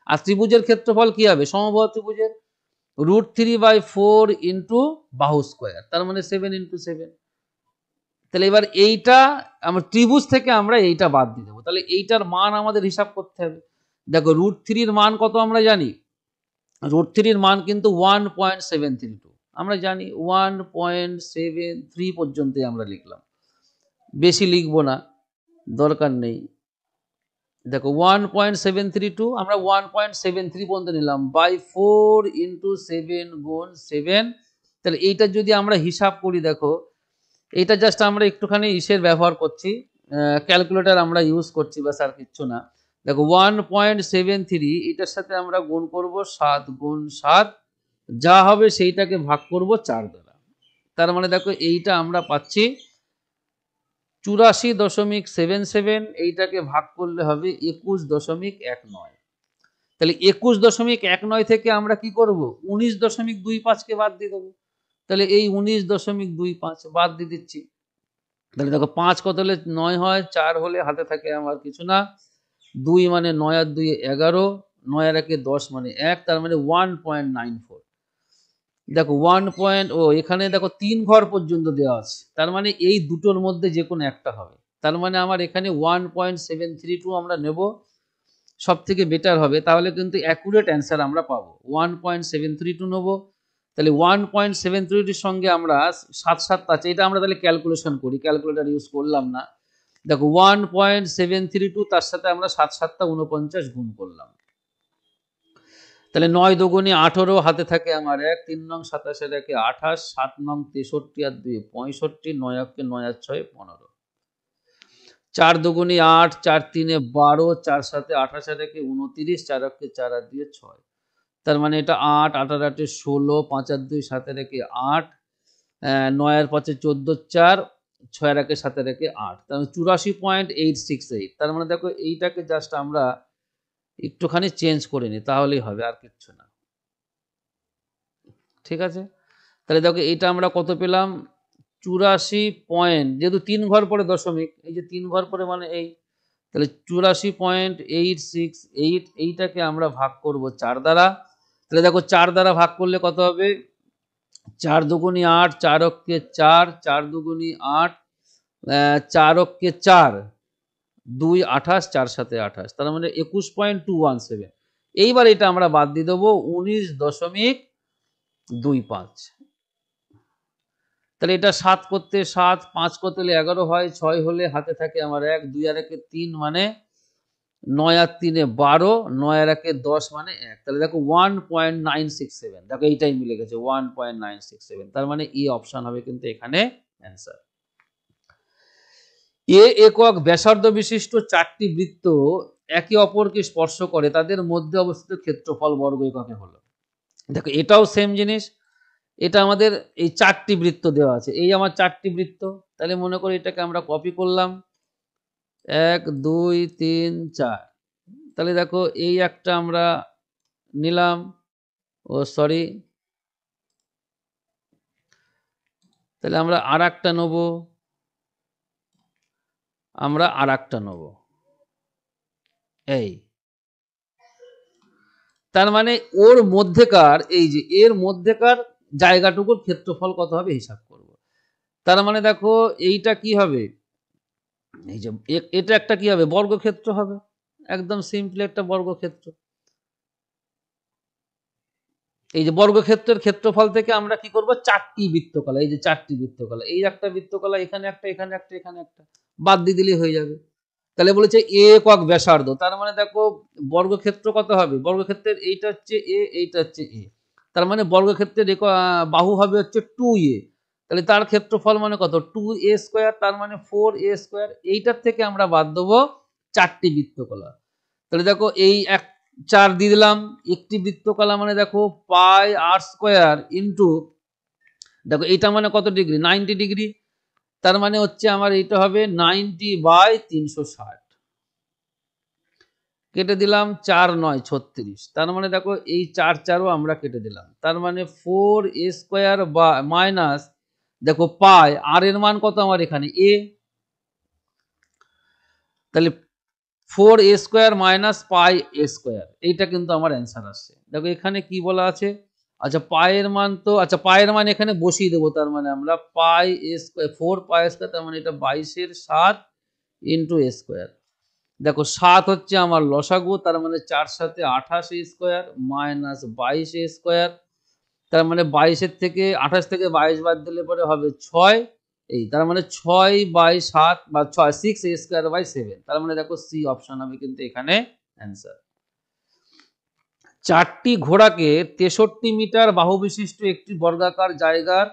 আর ত্রিভুজের ক্ষেত্রফল কি হবে, সমবাহু ত্রিভুজের √3/4 ইন্টু বাহু স্কোয়ার, তার মানে 7 ইন্টু 7। তাহলে এবার এইটা আমরা ত্রিভুজ থেকে আমরা এইটা বাদ দিয়ে দেবো, তাহলে এইটার মান আমাদের হিসাব করতে হবে। দেখো √3 মান কত আমরা জানি, √3 মান কিন্তু 1.732, আমরা জানি 1.73 পর্যন্তই আমরা লিখলাম, বেশি লিখবো না, দরকার নেই। দেখো 1.732 আমরা 1.73 পর্যন্ত নিলাম, বাই 4 ইন্টু 7 গুণ 7। তাহলে এইটা যদি আমরা হিসাব করি, দেখো এইটা জাস্ট আমরা একটুখানি ইসের ব্যবহার করছি, ক্যালকুলেটর আমরা ইউজ করছি, বা স্যার কিচ্ছু না। দেখো 1.73 এটার সাথে আমরা গুণ করব 7 গুণ 7, যা হবে সেইটাকে ভাগ করব 4 দ্বারা। তার মানে দেখো এইটা আমরা পাচ্ছি 84.77, এইটাকে ভাগ করলে হবে 21.19। তাহলে 21.19 থেকে আমরা কি করব, 19.25 কে বাদ দিয়ে দেবো। তাহলে এই 19.25 বাদ দিয়ে দিচ্ছি। তাহলে দেখো 5 কত হলে 9 হয়, 4 হলে হাতে থাকে আমার কিছু না, 2 মানে 9 আর 2 11, 9 আর 1 10 মানে 1, তার মানে 1.94। দেখো 1 ও এখানে দেখো 3 ঘর পর্যন্ত দেওয়া আছে, তার মানে এই দুটোর মধ্যে যে কোনো একটা হবে। তার মানে আমার এখানে 1.732 আমরা নেব, সব থেকে বেটার হবে, তাহলে কিন্তু অ্যাকুরেট অ্যান্সার আমরা পাবো। 1.732 নেবো। তাহলে 1.732 সঙ্গে আমরা 7 7 আছে, এটা আমরা তাহলে ক্যালকুলেশন করি, ক্যালকুলেটর ইউজ করলাম না। দেখো 1.732 তার সাথে আমরা 7 7 49 গুণ করলাম, তাহলে 9 দুগুণে 18, হাতে থাকে আমার 1, 3 নং 27 এর 1 28, 7 নং 63 আর 2 65, 9 অক্ষে 9 আর 6 15, 4 দুগুণে 8, 4 3 12, 4 7 28 আর 1 29, 4 অক্ষে 4 আর 2 6। তার মানে এটা 8, 8 আর 8 16, 5 আর 2 7 আর 1 8, 9 আর 5 14, 4 6 একে 7 একে 8, তার মানে 84.868। তার মানে দেখো এইটাকে জাস্ট আমরা একটুখানি চেঞ্জ করে নিই, তাহলেই হবে, আর কিচ্ছু না। ঠিক আছে, তাহলে দেখো এইটা আমরা কত পেলাম, 84 পয়েন্ট, যেহেতু 3 ঘর পরে দশমিক, এই যে 3 ঘর পরে মানে এই, তাহলে 84.868, এইটাকে আমরা ভাগ করব 4 দ্বারা। তাহলে দেখো 4 দ্বারা ভাগ করলে কত হবে, 4 দুগুণী 8, 4 অক্ষে 4, 4 দুগুণী 8, 4 অক্ষে 4, 2 28, 4 সাথে 28, তার মানে 21.217। এইবার এটা আমরা বাদ দিয়ে দেবো 19.25। তাহলে এটা 7 করতে 7, 5 করতে 11 হয়, 6 হলে হাতে থাকে আমার 1, 2 আর 1 3, মানে 9 আর 3 12, 9 আর 1 10, মানে 1। তাহলে দেখো 1.967, দেখো এইটাই মিলে গেছে 1.967। তার মানে ই অপশন হবে কিন্তু এখানে অ্যান্সার। একক ব্যাসার্ধ বিশিষ্ট 4টি বৃত্ত একে অপরকে স্পর্শ করে, তাদের মধ্যে অবস্থিত ক্ষেত্রফল বর্গ এককে হলো। দেখো এটাও সেম জিনিস, এটা আমাদের এই 4টি বৃত্ত দেওয়া আছে, এই আমার 4টি বৃত্ত, তাহলে মনে করি এটাকে আমরা কপি করলাম 1 2 3 4। তাহলে দেখো এই একটা আমরা নিলাম, ও সরি, তাহলে আমরা আর একটা নেব, আমরা আর একটা নেব, এই, তার মানে ওর মধ্যেকার, এই যে এর মধ্যেকার জায়গাটুকুর ক্ষেত্রফল কত হবে হিসাব করব। তার মানে দেখো এইটা কি হবে, এই যে এটা একটা কি হবে, বর্গক্ষেত্র হবে, একদম সিম্পলি একটা বর্গক্ষেত্র। এই যে বর্গক্ষেত্রের ক্ষেত্রফল থেকে আমরা কি করব, 4টি বৃত্তকলা, এই যে 4টি বৃত্তকলা, এই একটা বৃত্তকলা, এখানে একটা, এখানে একটা, এখানে একটা, বাদ দিয়ে দিলেই হয়ে যাবে। তাহলে বলেছে একক ব্যাসার্ধ, তার মানে দেখো বর্গক্ষেত্র কত হবে, বর্গক্ষেত্রের এইটা হচ্ছে এ, এইটা হচ্ছে এ, তার মানে বর্গক্ষেত্রের বাহু হবে হচ্ছে 2a, তাহলে তার ক্ষেত্রফল মানে কত, 2a স্কোয়ার, তার মানে 4a স্কোয়ার। এইটার থেকে আমরা বাদ দেবো 4টি বৃত্তকলা, তাহলে দেখো এই 4 দিয়ে দিলাম, একটি বৃত্তকলা মানে দেখো পাই আর স্কোয়ার ইন্টু, দেখো এইটা মানে কত ডিগ্রি, 90 ডিগ্রি, তার মানে হচ্ছে আমার এইটা হবে 90/360, কেটে দিলাম 4 9 36, তার মানে দেখো এই 4 4ও আমরা কেটে দিলাম, তার মানে 4a স্কোয়ার বা মাইনাস, দেখো পাই আর এর মান কত আমার এখানে a, তাহলে 4a square minus pi a square, এইটা কিন্তু আমার অ্যান্সার আসছে। দেখো এখানে কি বলা আছে, আচ্ছা পায়ের মান তো, আচ্ছা পায়ের মান এখানে বসিয়ে দেবো, তার মানে আমরা পাই a স্কোয়ার, 4 পাই স্কোয়ার, তার মানে এটা 22 এর 7 ইন্টু a স্কোয়ার। দেখো 7 হচ্ছে আমার লসাগু, তার মানে 4 সাথে 28 a square minus 22 a square, তার মানে 22 থেকে 28 থেকে 22 বাদ দিলে পরে হবে 6, এই তার মানে 6/7 বা 6 a স্কোয়ার বাই 7, তার মানে দেখো সি অপশন হবে কিন্তু এখানে অ্যান্সার। 4টি ঘোড়াকে 63 মিটার বাহু বিশিষ্ট একটি বর্গাকার জায়গার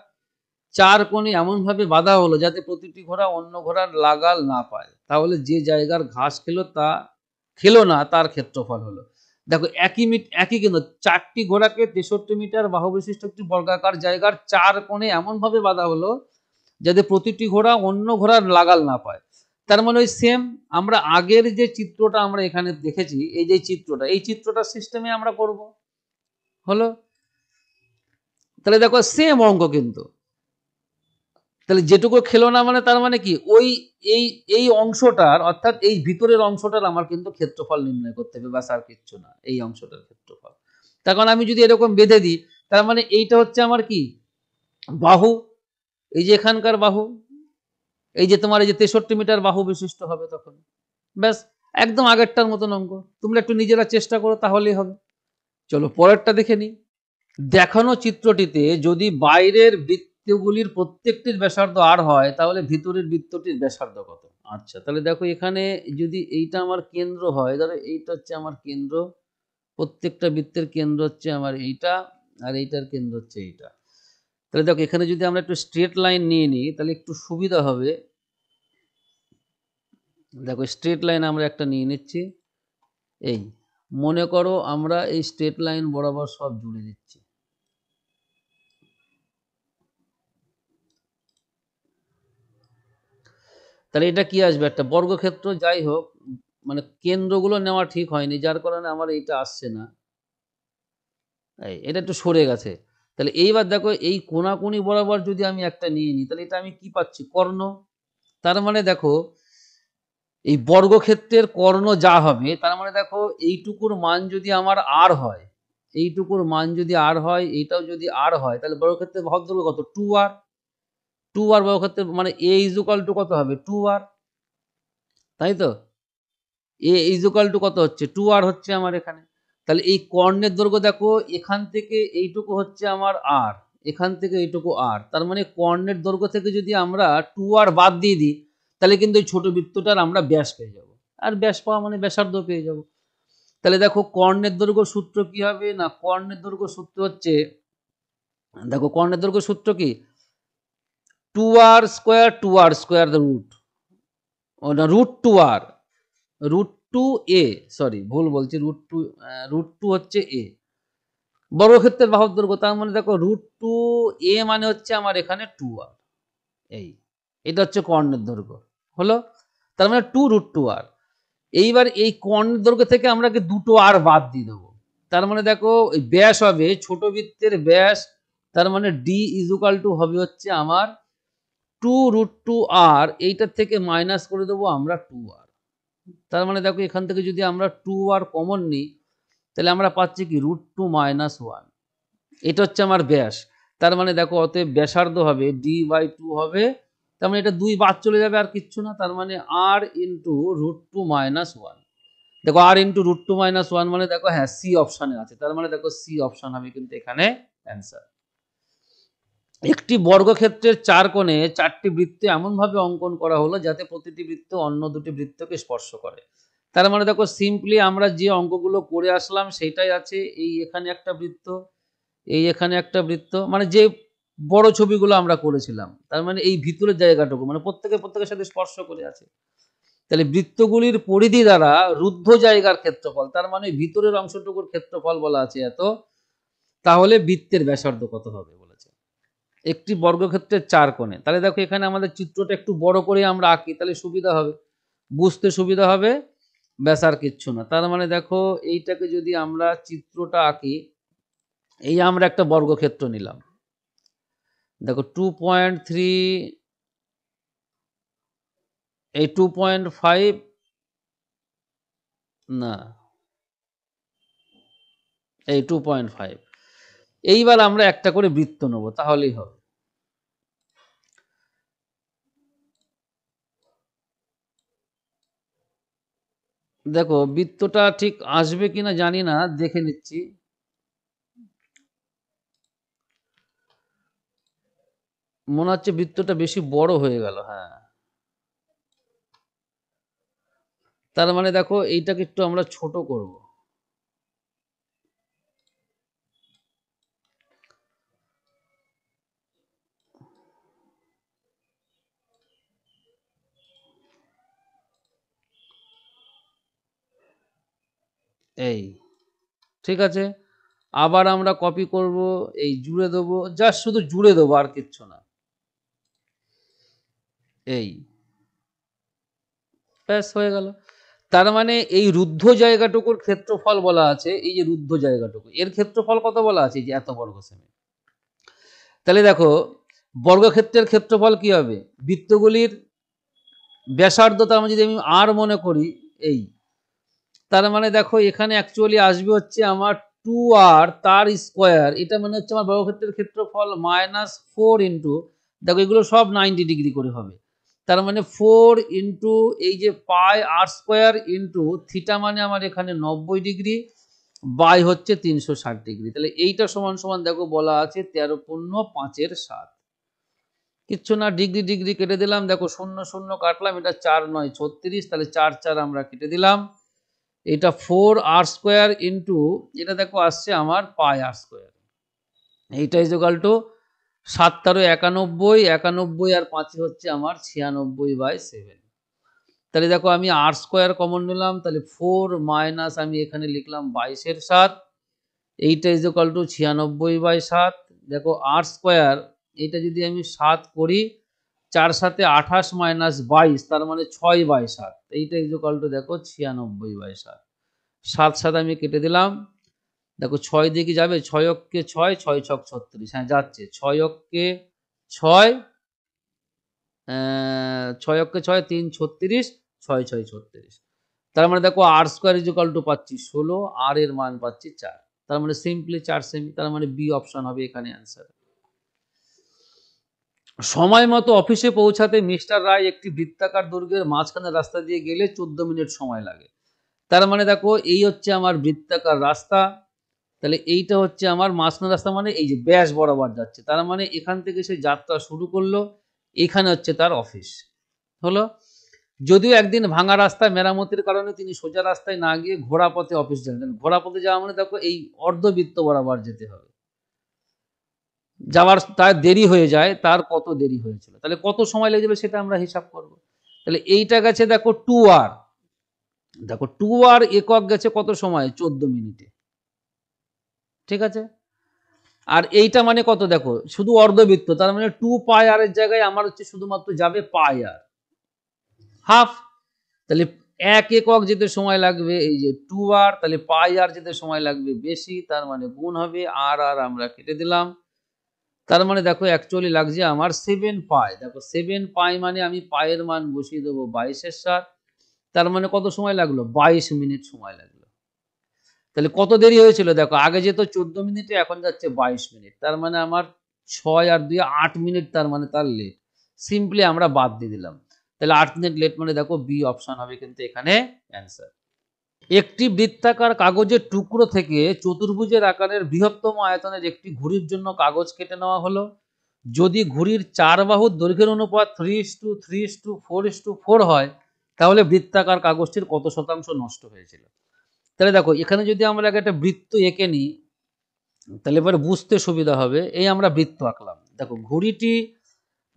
4 কোণে এমনভাবে বাঁধা হলো যাতে প্রতিটি ঘোড়া অন্য ঘোড়ার লাগাল না পায়, তাহলে যে জায়গার ঘাস খেলো না তার ক্ষেত্রফল হলো। দেখো একই কিন্তু 4টি ঘোড়াকে 63 মিটার বাহু বিশিষ্ট একটি বর্গাকার জায়গার 4 কোণে এমনভাবে বাঁধা হলো যাতে প্রতিটি ঘোড়া অন্য ঘোড়ার লাগাল না পায়, তার মানে ওই সেম আমরা আগের যে চিত্রটা আমরা এখানে দেখেছি, এই যে চিত্রটা, এই চিত্রটার সিস্টেমে আমরা করব, হলো। তাহলে দেখো সেম অঙ্ক কিন্তু, তাহলে যেটুকু খেলো না মানে তার মানে কি, ওই এই এই অংশটার, অর্থাৎ এই ভিতরের অংশটার আমার কিন্তু ক্ষেত্রফল নির্ণয় করতে হবে, বাস আর কিচ্ছু না, এই অংশটার ক্ষেত্রফল। তার কারণ আমি যদি এরকম বেঁধে দিই, তার মানে এইটা হচ্ছে আমার কি, বাহু, এই যে এখানকার বাহু, এই যে তোমার এই যে 63 মিটার বাহু বিশিষ্ট হবে তখন, ব্যাস একদম আগেরটার মতন অঙ্ক, তোমরা একটু নিজেরা চেষ্টা করো তাহলেই হবে। চলো পরেরটা দেখে নিই। দেখানো চিত্রটিতে যদি বাইরের বৃত্তগুলির প্রত্যেকটির ব্যাসার্ধ আর হয়, তাহলে ভিতরের বৃত্তটির ব্যাসার্ধ কত। আচ্ছা তাহলে দেখো এখানে যদি এইটা আমার কেন্দ্র হয়, ধরো এইটা হচ্ছে আমার কেন্দ্র, প্রত্যেকটা বৃত্তের কেন্দ্র হচ্ছে আমার এইটা, আর এইটার কেন্দ্র হচ্ছে এইটা। তাহলে দেখো এখানে যদি আমরা একটু স্ট্রেট লাইন নিয়ে নিই তাহলে একটু সুবিধা হবে। দেখো স্ট্রেট লাইন আমরা একটা নিয়ে নিচ্ছি, এই মনে করো আমরা এই স্ট্রেট লাইন বরাবর সব জুড়ে দিচ্ছি, তাহলে এটা কি আসবে, একটা বর্গক্ষেত্র। যাই হোক, মানে কেন্দ্রগুলো নেওয়া ঠিক হয়নি, যার কারণে আমার এইটা আসছে না, এটা একটু সরে গেছে। তাহলে এইবার দেখো এই কোনাকুনি বরাবর যদি আমি একটা নিয়ে নিই, তাহলে এটা আমি কি পাচ্ছি, কর্ণ। তার মানে দেখো এই বর্গক্ষেত্রের কর্ণ যা হবে, তার মানে দেখো এইটুকুর মান যদি আমার আর হয়, এইটুকুর মান যদি আর হয়, এইটাও যদি আর হয়, তাহলে বর্গক্ষেত্রের বাহুর দৈর্ঘ্য কত, 2r। 2r বর্গক্ষেত্রের মানে a ইজুকাল টু কত হবে, 2r, তাই তো। a ইজুকাল টু কত হচ্ছে, 2r হচ্ছে আমার এখানে। তাহলে এই কর্ণের দৈর্ঘ্য দেখো, এখান থেকে এইটুকু হচ্ছে আমার r, এখান থেকে এইটুকু r, তার মানে কর্ণের দৈর্ঘ্য থেকে যদি আমরা 2r বাদ দিয়ে দিই, তাহলে কিন্তু এই ছোট বৃত্তটার আমরা ব্যাস পেয়ে যাব। আর ব্যাস পাওয়া মানে ব্যাসার্ধ পেয়ে যাব। তাহলে দেখো কর্ণের দৈর্ঘ্য সূত্র কি হবে না, কর্ণের দৈর্ঘ্য সূত্র হচ্ছে, দেখো কর্ণের দৈর্ঘ্য সূত্র কি, 2r square, 2r square the root, না root 2r, root two A, sorry ভুল বলছি, রুট টু হচ্ছে এ বর্গক্ষেত্রের বাহুর দৈর্ঘ্য। তার মানে দেখো রুট টু এ মানে হচ্ছে আমার এখানে 2r, এই এটা হচ্ছে কর্ণের দৈর্ঘ্য হলো। তার মানে 2√2r। এইবার এই কর্ণের দৈর্ঘ্য থেকে আমরা দুটো আর বাদ দিয়ে দেবো। তার মানে দেখো এই ব্যাস হবে ছোট বৃত্তের ব্যাস, তার মানে ডি ইজুকাল টু হবে হচ্ছে আমার 2√2r, এইটার থেকে মাইনাস করে দেবো আমরা 2r। তার মানে দেখো এখান থেকে যদি আমরা 2r কমন নিই, তাহলে আমরা পাচ্ছি কি, √2 - 1, এটা হচ্ছে আমার ব্যাস। তার মানে দেখো অতএব ব্যাসার্ধ হবে d/2 হবে। তার মানে এটা 2 বাদ চলে যাবে, আর কিচ্ছু না। তার মানে r ইন্টু √2 - 1। দেখো r ইন্টু √2 - 1 মানে দেখো হ্যাঁ সি অপশানে আছে, তার মানে দেখো সি অপশান হবে কিন্তু এখানে অ্যান্সার। একটি বর্গক্ষেত্রের চার কোণে চারটি বৃত্ত এমনভাবে অঙ্কন করা হলো যাতে প্রতিটি বৃত্ত অন্য দুটি বৃত্তকে স্পর্শ করে। তার মানে দেখো সিম্পলি আমরা যে অঙ্কগুলো করে আসলাম সেটাই আছে। এই এখানে একটা বৃত্ত, এই এখানে একটা বৃত্ত, মানে যে বড় ছবিগুলো আমরা করেছিলাম, তার মানে এই ভিতরের জায়গাটুকু মানে প্রত্যেকের সাথে স্পর্শ করে আছে। তাহলে বৃত্তগুলির পরিধি দ্বারা রুদ্ধ জায়গার ক্ষেত্রফল, তার মানে ভিতরের অংশটুকুর ক্ষেত্রফল বলা আছে এত, তাহলে বৃত্তের ব্যাসার্ধ কত হবে বলেছে। একটি বর্গক্ষেত্রের চার কোণে, তাহলে দেখো এখানে আমাদের চিত্রটা একটু বড় করে আমরা আঁকি, তাহলে সুবিধা হবে, বুঝতে সুবিধা হবে, ব্যাস আর কিচ্ছু না। তার মানে দেখো এইটাকে যদি আমরা চিত্রটা আঁকি, এই আমরা একটা বর্গক্ষেত্র নিলাম, দেখো 2.3, এই 2.5, না এই 2.5, এইবার আমরা একটা করে বৃত্ত নেব, তাহলেই হবে। দেখো বৃত্তটা ঠিক আসবে কিনা জানি না, দেখে নিচ্ছি। মনে হচ্ছে বৃত্তটা বেশি বড় হয়ে গেল, হ্যাঁ। তার মানে দেখো এইটাকে একটু আমরা ছোট করব, এই ঠিক আছে। আবার আমরা কপি করব, এই জুড়ে দেবো, জাস্ট শুধু জুড়ে দেবো আর কিচ্ছু না, এই ব্যাস হয়ে গেল। তার মানে এই রুদ্ধ জায়গাটুকুর ক্ষেত্রফল বলা আছে, এই যে রুদ্ধ জায়গাটুকু এর ক্ষেত্রফল কত বলা আছে, এই যে এত বর্গ সেমি। তাহলে দেখো বর্গক্ষেত্রের ক্ষেত্রফল কি হবে, বৃত্তগুলির ব্যাসার্ধ, তার মানে যদি আমি আর মনে করি, এই তার মানে দেখো এখানে অ্যাকচুয়ালি আসবে হচ্ছে আমার 2r তার স্কোয়ার, এটা মানে হচ্ছে আমার বর্গক্ষেত্রের ক্ষেত্রফল -4 ইন্টু, দেখো এগুলো সব 90 ডিগ্রি করে হবে, তার মানে 4 ইন্টু এই যে পাই আর স্কোয়ার ইন্টু থিটা, মানে আমার এখানে 90 ডিগ্রি, বাই হচ্ছে 360 ডিগ্রি। তাহলে এইটা সমান সমান দেখো বলা আছে 13.5 কিচ্ছু না, ডিগ্রি ডিগ্রি কেটে দিলাম, দেখো শূন্য শূন্য কাটলাম, এটা 4×9 = 36, তাহলে 4 আমরা কেটে দিলাম। এটা 4r² ইন্টু, এটা দেখো আসছে আমার পাই আর স্কোয়ার, এইটা ইজুকাল টু 7×91, 91 আর 5 হচ্ছে আমার 96/7। তাহলে দেখো আমি r² কমন নিলাম, তাহলে 4 মাইনাস আমি এখানে লিখলাম 22/7, এইটা ইজুকাল টু 96/7। দেখো r², এটা যদি আমি 7 করি, 4 সাথে 28 মাইনাস 22, তার মানে 6/7, এইটা ইকুয়াল টু দেখো 96/7। 7 সাথে আমি কেটে দিলাম, দেখো 6 দিয়ে কি যাবে, 6 অক্ষে 6, 6 ছক 36, হ্যাঁ যাচ্ছে, 6 অক্ষে 6, 6 অক্ষে 6, 3 36, 6 6 36, তার মানে দেখো আর স্কোয়ার ইকুয়াল টু পাচ্ছি 16, আর এর মান পাচ্ছি 4, তার মানে সিম্পলি 4 সেমি, তার মানে বি অপশন হবে এখানে অ্যান্সার। সময় মতো অফিসে পৌঁছাতে মিস্টার রায় একটি বৃত্তাকার দৈর্ঘ্যের মাঝখানে রাস্তা দিয়ে গেলে 14 মিনিট সময় লাগে। তার মানে দেখো এই হচ্ছে আমার বৃত্তাকার রাস্তা, তাহলে এইটা হচ্ছে আমার মাঝখানে রাস্তা, মানে এই যে ব্যাস বরাবর যাচ্ছে, তার মানে এখান থেকে সে যাত্রা শুরু করলো, এখানে হচ্ছে তার অফিস হলো। যদিও একদিন ভাঙা রাস্তায় মেরামতির কারণে তিনি সোজা রাস্তায় না গিয়ে ঘোড়া পথে অফিস যান। ঘোড়া পথে যাওয়া মানে দেখো এই অর্ধবৃত্ত বরাবর যেতে হবে, যাওয়ার তার দেরি হয়ে যায়, তার কত দেরি হয়েছিল, তাহলে কত সময় লেগে যাবে সেটা আমরা হিসাব করব। তাহলে এইটা গেছে দেখো 2 আর, দেখো 2 আর একক গেছে কত সময়, 14 মিনিটে, ঠিক আছে। আর এইটা মানে কত দেখো, শুধু অর্ধবৃত্ত, তার মানে 2 পাই আর এর জায়গায় আমার হচ্ছে শুধুমাত্র যাবে পাই আর, হাফ, তাহলে 1 একক যেতে সময় লাগবে এই যে 2 আর, তাহলে পাই আর যেতে সময় লাগবে বেশি, তার মানে গুণ হবে, আর আর আমরা কেটে দিলাম, তার মানে দেখো অ্যাকচুয়ালি লাগছে আমার 7 পাই, দেখো 7 পাই মানে আমি পায়ের মান বসিয়ে দেবো 22/7, তার মানে কত সময় লাগলো, 22 মিনিট সময় লাগলো। তাহলে কত দেরি হয়েছিল দেখো, আগে যেত 14 মিনিটে, এখন যাচ্ছে 22 মিনিট, তার মানে আমার 6 আর 2 8 মিনিট, তার মানে তার লেট, সিম্পলি আমরা বাদ দিয়ে দিলাম, তাহলে 8 মিনিট লেট, মানে দেখো বি অপশন হবে কিন্তু এখানে অ্যান্সার। একটি বৃত্তাকার কাগজের টুকরো থেকে চতুর্ভুজের আকারের বৃহত্তম আয়তনের একটি ঘুড়ির জন্য কাগজ কেটে নেওয়া হলো। যদি ঘুড়ির 4 বাহুর দৈর্ঘ্যের অনুপাত 3:3:4:4 হয়, তাহলে বৃত্তাকার কাগজটির কত শতাংশ নষ্ট হয়েছিল। তাহলে দেখো এখানে যদি আমরা একটা বৃত্ত এঁকে নিই, তাহলে এবার বুঝতে সুবিধা হবে। এই আমরা বৃত্ত আঁকলাম, দেখো ঘুড়িটি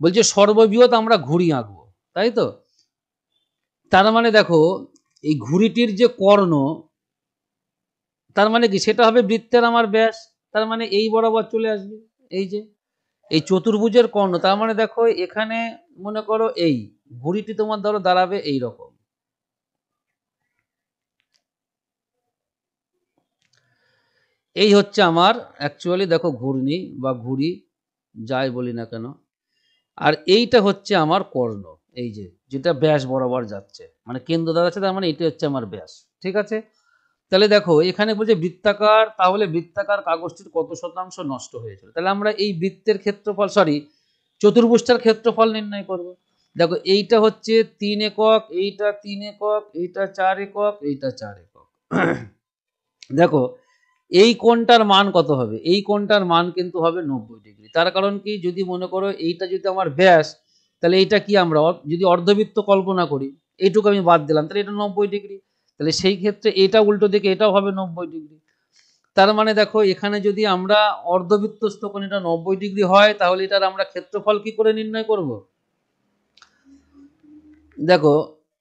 বলছে সর্ববৃহৎ আমরা ঘুড়ি আঁকবো, তাই তো, তার মানে দেখো এই ঘুড়িটির যে কর্ণ, তার মানে কি সেটা হবে বৃত্তের আমার ব্যাস, তার মানে এই বরাবর চলে আসবে, এই যে এই চতুর্ভুজের কর্ণ, তার মানে দেখো এখানে মনে করো এই ঘুড়িটি তোমার ধরো দাঁড়াবে এই রকম, এই হচ্ছে আমার অ্যাকচুয়ালি দেখো ঘূর্ণি বা ঘুড়ি যাই বলি না কেন, আর এইটা হচ্ছে আমার কর্ণ, এই যে যেটা ব্যাস বরাবর যাচ্ছে, মানে কেন্দ্র দাঁড়াচ্ছে, তার মানে এটা হচ্ছে আমার ব্যাস, ঠিক আছে। তাহলে দেখো এখানে বলছে বৃত্তাকার, তাহলে বৃত্তাকার কাগজটির কত শতাংশ নষ্ট হয়েছিল, তাহলে আমরা এই বৃত্তের ক্ষেত্রফল, সরি চতুর্ভুজটার ক্ষেত্রফল নির্ণয় করব। দেখো এইটা হচ্ছে 3 একক, এইটা 3 একক, এইটা 4 একক, এইটা 4 একক। দেখো এই কোণটার মান কত হবে, এই কোণটার মান কিন্তু হবে 90 ডিগ্রি, তার কারণ কি, যদি মনে করো এইটা যদি আমার ব্যাস, তাহলে এইটা কি আমরা যদি অর্ধবৃত্ত কল্পনা করি, এইটুকু আমি বাদ দিলাম, তাহলে এটা 90 ডিগ্রি, তাহলে সেই ক্ষেত্রে এটা উল্টো দিকে এটাও হবে 90 ডিগ্রি, তার মানে দেখো এখানে যদি আমরা অর্ধবৃত্তস্থ কোণ এটা 90 ডিগ্রি হয়, তাহলে এটার আমরা ক্ষেত্রফল কি করে নির্ণয় করব, দেখো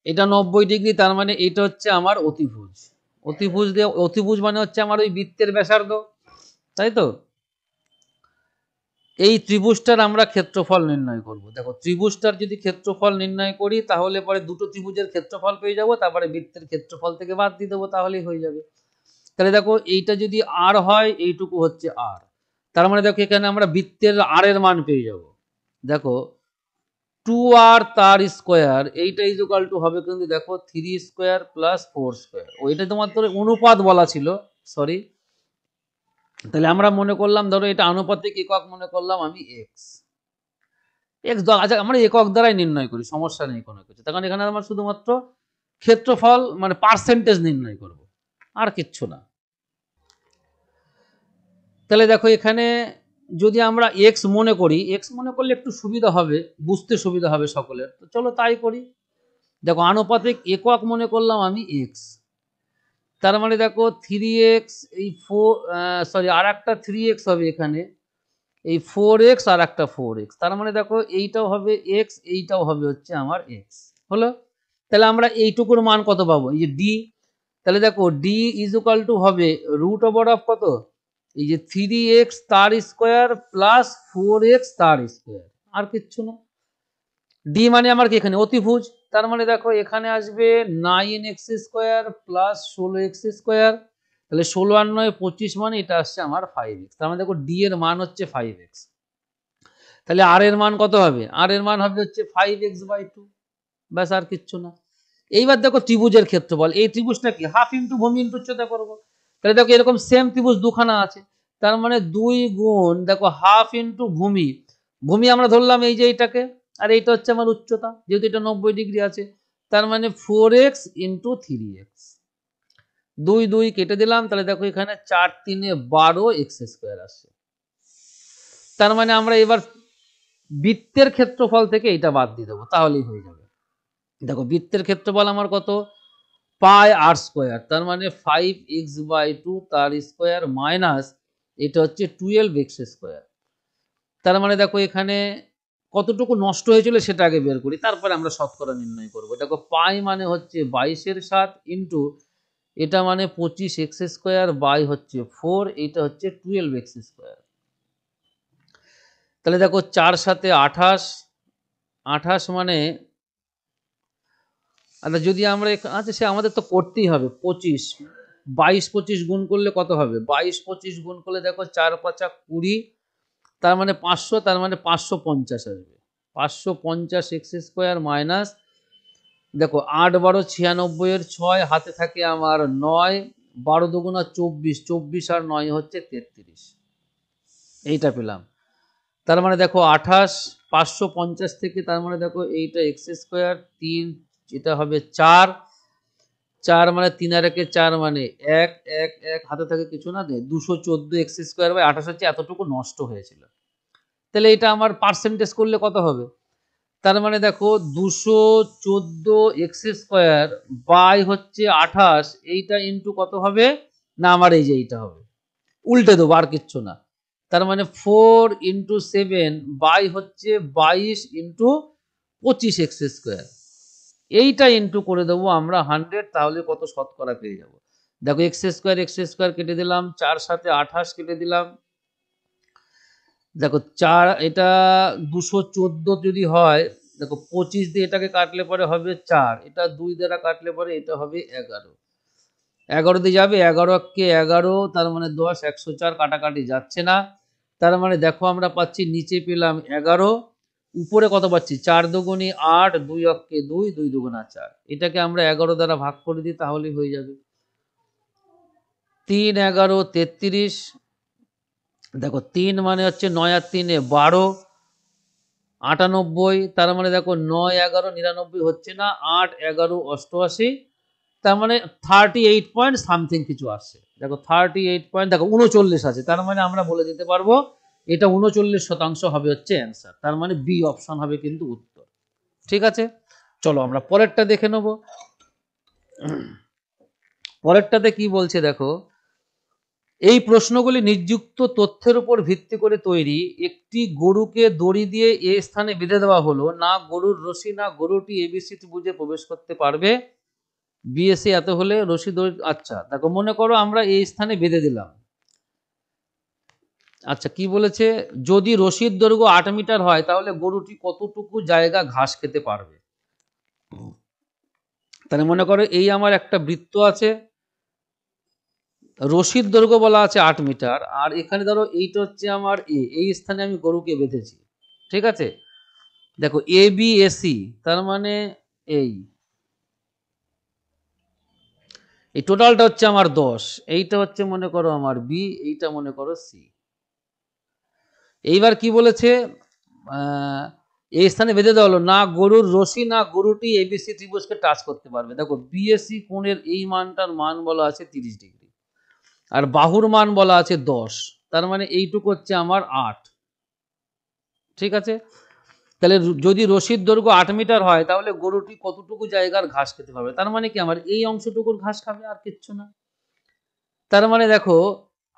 এটা 90 ডিগ্রি, তার মানে এটা হচ্ছে আমার অতিভুজ, অতিভুজ দিয়ে, অতিভুজ মানে হচ্ছে আমার ওই বৃত্তের ব্যাসার্ধ, তাই তো। এই ত্রিভুজটার আমরা ক্ষেত্রফল নির্ণয় করব, দেখো ত্রিভুজটার যদি ক্ষেত্রফল নির্ণয় করি, তাহলে পরে দুটো ত্রিভুজের ক্ষেত্রফল পেয়ে যাব, তারপরে বৃত্তের ক্ষেত্রফল থেকে বাদ দিয়ে দেবো, তাহলেই হয়ে যাবে। তাহলে দেখো এইটা যদি আর হয়, এইটুকু হচ্ছে আর, তার মানে দেখো এখানে আমরা বৃত্তের আর এর মান পেয়ে যাব, দেখো 2r তার স্কোয়ার, এইটা ইকুয়াল টু হবে কিন্তু দেখো 3 স্কোয়ার প্লাস 4 স্কোয়ার, ওইটা তোমার তো অনুপাত বলা ছিল, সরি, তাহলে আমরা মনে করলাম ধরো এটা আনুপাতিক একক, মনে করলাম আমি এক্স, আচ্ছা আমরা একক দ্বারাই নির্ণয় করি, সমস্যা নেই কোনো কিছু, তখন এখানে আমরা শুধুমাত্র ক্ষেত্রফল মানে পার্সেন্টেজ নির্ণয় করব, আর কিচ্ছু না। তাহলে দেখো এখানে যদি আমরা এক্স মনে করি, এক্স মনে করলে একটু সুবিধা হবে, বুঝতে সুবিধা হবে সকলের, তো চলো তাই করি। দেখো আনুপাতিক একক মনে করলাম আমি এক্স, তার মানে দেখো 3x, এই 4 সরি আর একটা 3x হবে এখানে, এই 4x আর একটা 4x, তার মানে দেখো এইটাও হবে x, এইটাও হবে হচ্ছে আমার x, হলো। তাহলে আমরা এইটুকুর মান কত পাবো, এই যে d, তাহলে দেখো d ইজ ইকুয়াল টু হবে রুট ওভার অফ কত, এই যে 3x তার স্কোয়ার প্লাস 4x তার স্কোয়ার, আর কিচ্ছু না। ডি মানে আমার কি এখানে অতিভুজ, তার মানে দেখো এখানে আসবে 9x² প্লাস 16x², তাহলে 16 আর 9 25, মানে এটা আসছে আমার 5x। তার মানে দেখো ডি এর মান হচ্ছে 5x। তাহলে আর এর মান কত হবে? আর এর মান হবে হচ্ছে 5x/2, ব্যাস আর কিচ্ছু না। এইবার দেখো ত্রিভুজের ক্ষেত্রফল, এই ত্রিভুজটা কি হাফ ইন্টু ভূমি ইন্টু উচ্চতা করবো। তাহলে দেখো এরকম সেম ত্রিভুজ দুখানা আছে, তার মানে 2 গুণ দেখো হাফ ইন্টু ভূমি, ভূমি আমরা ধরলাম এই যে এইটাকে, আর এইটা হচ্ছে আমার উচ্চতা, যেহেতু এটা 90 ডিগ্রি আছে, তার মানে 4x ইন্টু 3x। 2 2 কেটে দিলাম, তাহলে দেখো এখানে 4 3 12x² আসছে। তার মানে আমরা এবার বৃত্তের ক্ষেত্রফল থেকে এটা বাদ দিয়ে দেবো, তাহলেই হয়ে যাবে। দেখো বৃত্তের ক্ষেত্রফল আমার কত, পাই আর স্কোয়ার, তার মানে 5x/2 তার স্কোয়ার মাইনাস এটা হচ্ছে 12x²। তার মানে দেখো এখানে কতটুকু নষ্ট হয়েছিল সেটা আগে বের করি, তারপরে আমরা শতকরা নির্ণয় করব। দেখো পাই মানে হচ্ছে 22/7 ইন্টু এটা মানে 25x² বাই হচ্ছে 4, এটা হচ্ছে 12x²। তাহলে দেখো 4 7 28, 28 মানে আচ্ছা যদি আমরা আচ্ছা সে আমাদের তো করতেই হবে 25, 22 25 গুণ করলে কত হবে? 22 25 গুণ করলে দেখো 4 5 20, তার মানে 500, তার মানে 550 আসবে। 550x² মাইনাস দেখো 8 12 96 এর 6, হাতে থাকে আমার 9, 12 দুগুণা 24, 24 আর 9 হচ্ছে 33, এইটা পেলাম। তার মানে দেখো 28 550 থেকে, তার মানে দেখো এইটা x², 3 এটা হবে 4, 4 মানে 3 আর 1 4, মানে 1 1 1, হাতে থাকে কিছু না, 214x²/28 হচ্ছে এতটুকু নষ্ট হয়েছিল। তাহলে এটা আমার পার্সেন্টেজ করলে কত হবে? তার মানে দেখো 214x² বাই হচ্ছে 28, এইটা ইন্টু কত হবে না, আমার এই যে এইটা হবে, উল্টে দেবো আর কিচ্ছু না। তার মানে 4 ইন্টু 7 বাই হচ্ছে 22 ইন্টু 25x², এইটা ইন্টু করে দেবো আমরা 100, তাহলে কত শতকরা পেয়ে যাব। দেখো x² কেটে দিলাম, 4 7 28 কেটে দিলাম, দেখো 4 এটা 214 যদি হয়, দেখো 25 দিয়ে এটাকে কাটলে পরে হবে 4, এটা 2 দ্বারা কাটলে পরে এটা হবে 11, 11 দিয়ে যাবে, 11 কে 11, তার মানে 10, 104 কাটাকাটি যাচ্ছে না। তার মানে দেখো আমরা পাচ্ছি নিচে পেলাম 11, উপরে কত পাচ্ছি 4 দুগুণী 8, 2 অক্ষে 2, 2 দুগুণা 4, এটাকে আমরা 11 দ্বারা ভাগ করে দিই, তাহলেই হয়ে যাবে। 3 11 33, দেখো 3 মানে হচ্ছে 9 আর 3 12, 98, তার মানে দেখো 9 11 99 হচ্ছে না, 8 11 88, তার মানে 38 পয়েন্ট সামথিং কিছু আসছে। দেখো 38 পয়েন্ট, দেখো 39 আছে, তার মানে আমরা বলে দিতে পারবো এটা 39% হবে হচ্ছে অ্যান্সার, তার মানে বি অপশন হবে কিন্তু উত্তর। ঠিক আছে, চলো আমরা পরেরটা দেখে নেব। পরেরটাতে কি বলছে দেখো, এই প্রশ্নগুলি নিযুক্ত তথ্যের উপর ভিত্তি করে তৈরি। একটি গরুকে দড়ি দিয়ে এ স্থানে বেঁধে দেওয়া হলো, না গরুর রশি না গরুটি এবিসি ত্রিভুজে প্রবেশ করতে পারবে। বিএসসি এত হলে রশি দড়ি, আচ্ছা দেখো মনে করো আমরা এই স্থানে বেঁধে দিলাম। আচ্ছা কি বলেছে, যদি রশির দৈর্ঘ্য 8 মিটার হয় তাহলে গরুটি কতটুকু জায়গা ঘাস খেতে পারবে। তাহলে মনে করো এই আমার একটা বৃত্ত আছে, রশির দৈর্ঘ্য বলা আছে 8 মিটার, আর এখানে ধরো এইটা হচ্ছে আমার এই স্থানে আমি গরুকে বেঁধেছি। ঠিক আছে, দেখো এ বি এসি, তার মানে এই টোটালটা হচ্ছে আমার 10, এইটা হচ্ছে মনে করো আমার বি, এইটা মনে করো সি। এইবার কি বলেছে, এই স্থানে বেঁধে দেওয়া হলো, না গরুর রশি না গরুটি এবিসি ত্রিভুজকে টাচ করতে পারবে। দেখো বিএসসি কোণের এই মানটার মান বলা আছে 30 ডিগ্রি, আর বাহুর মান বলা আছে 10, তার মানে এইটুকু হচ্ছে আমার 8। ঠিক আছে, তাহলে যদি রশির দৈর্ঘ্য 8 মিটার হয় তাহলে গরুটি কতটুকু জায়গার ঘাস খেতে পারবে, তার মানে কি আমার এই অংশটুকুর ঘাস খাবে, আর কিচ্ছু না। তার মানে দেখো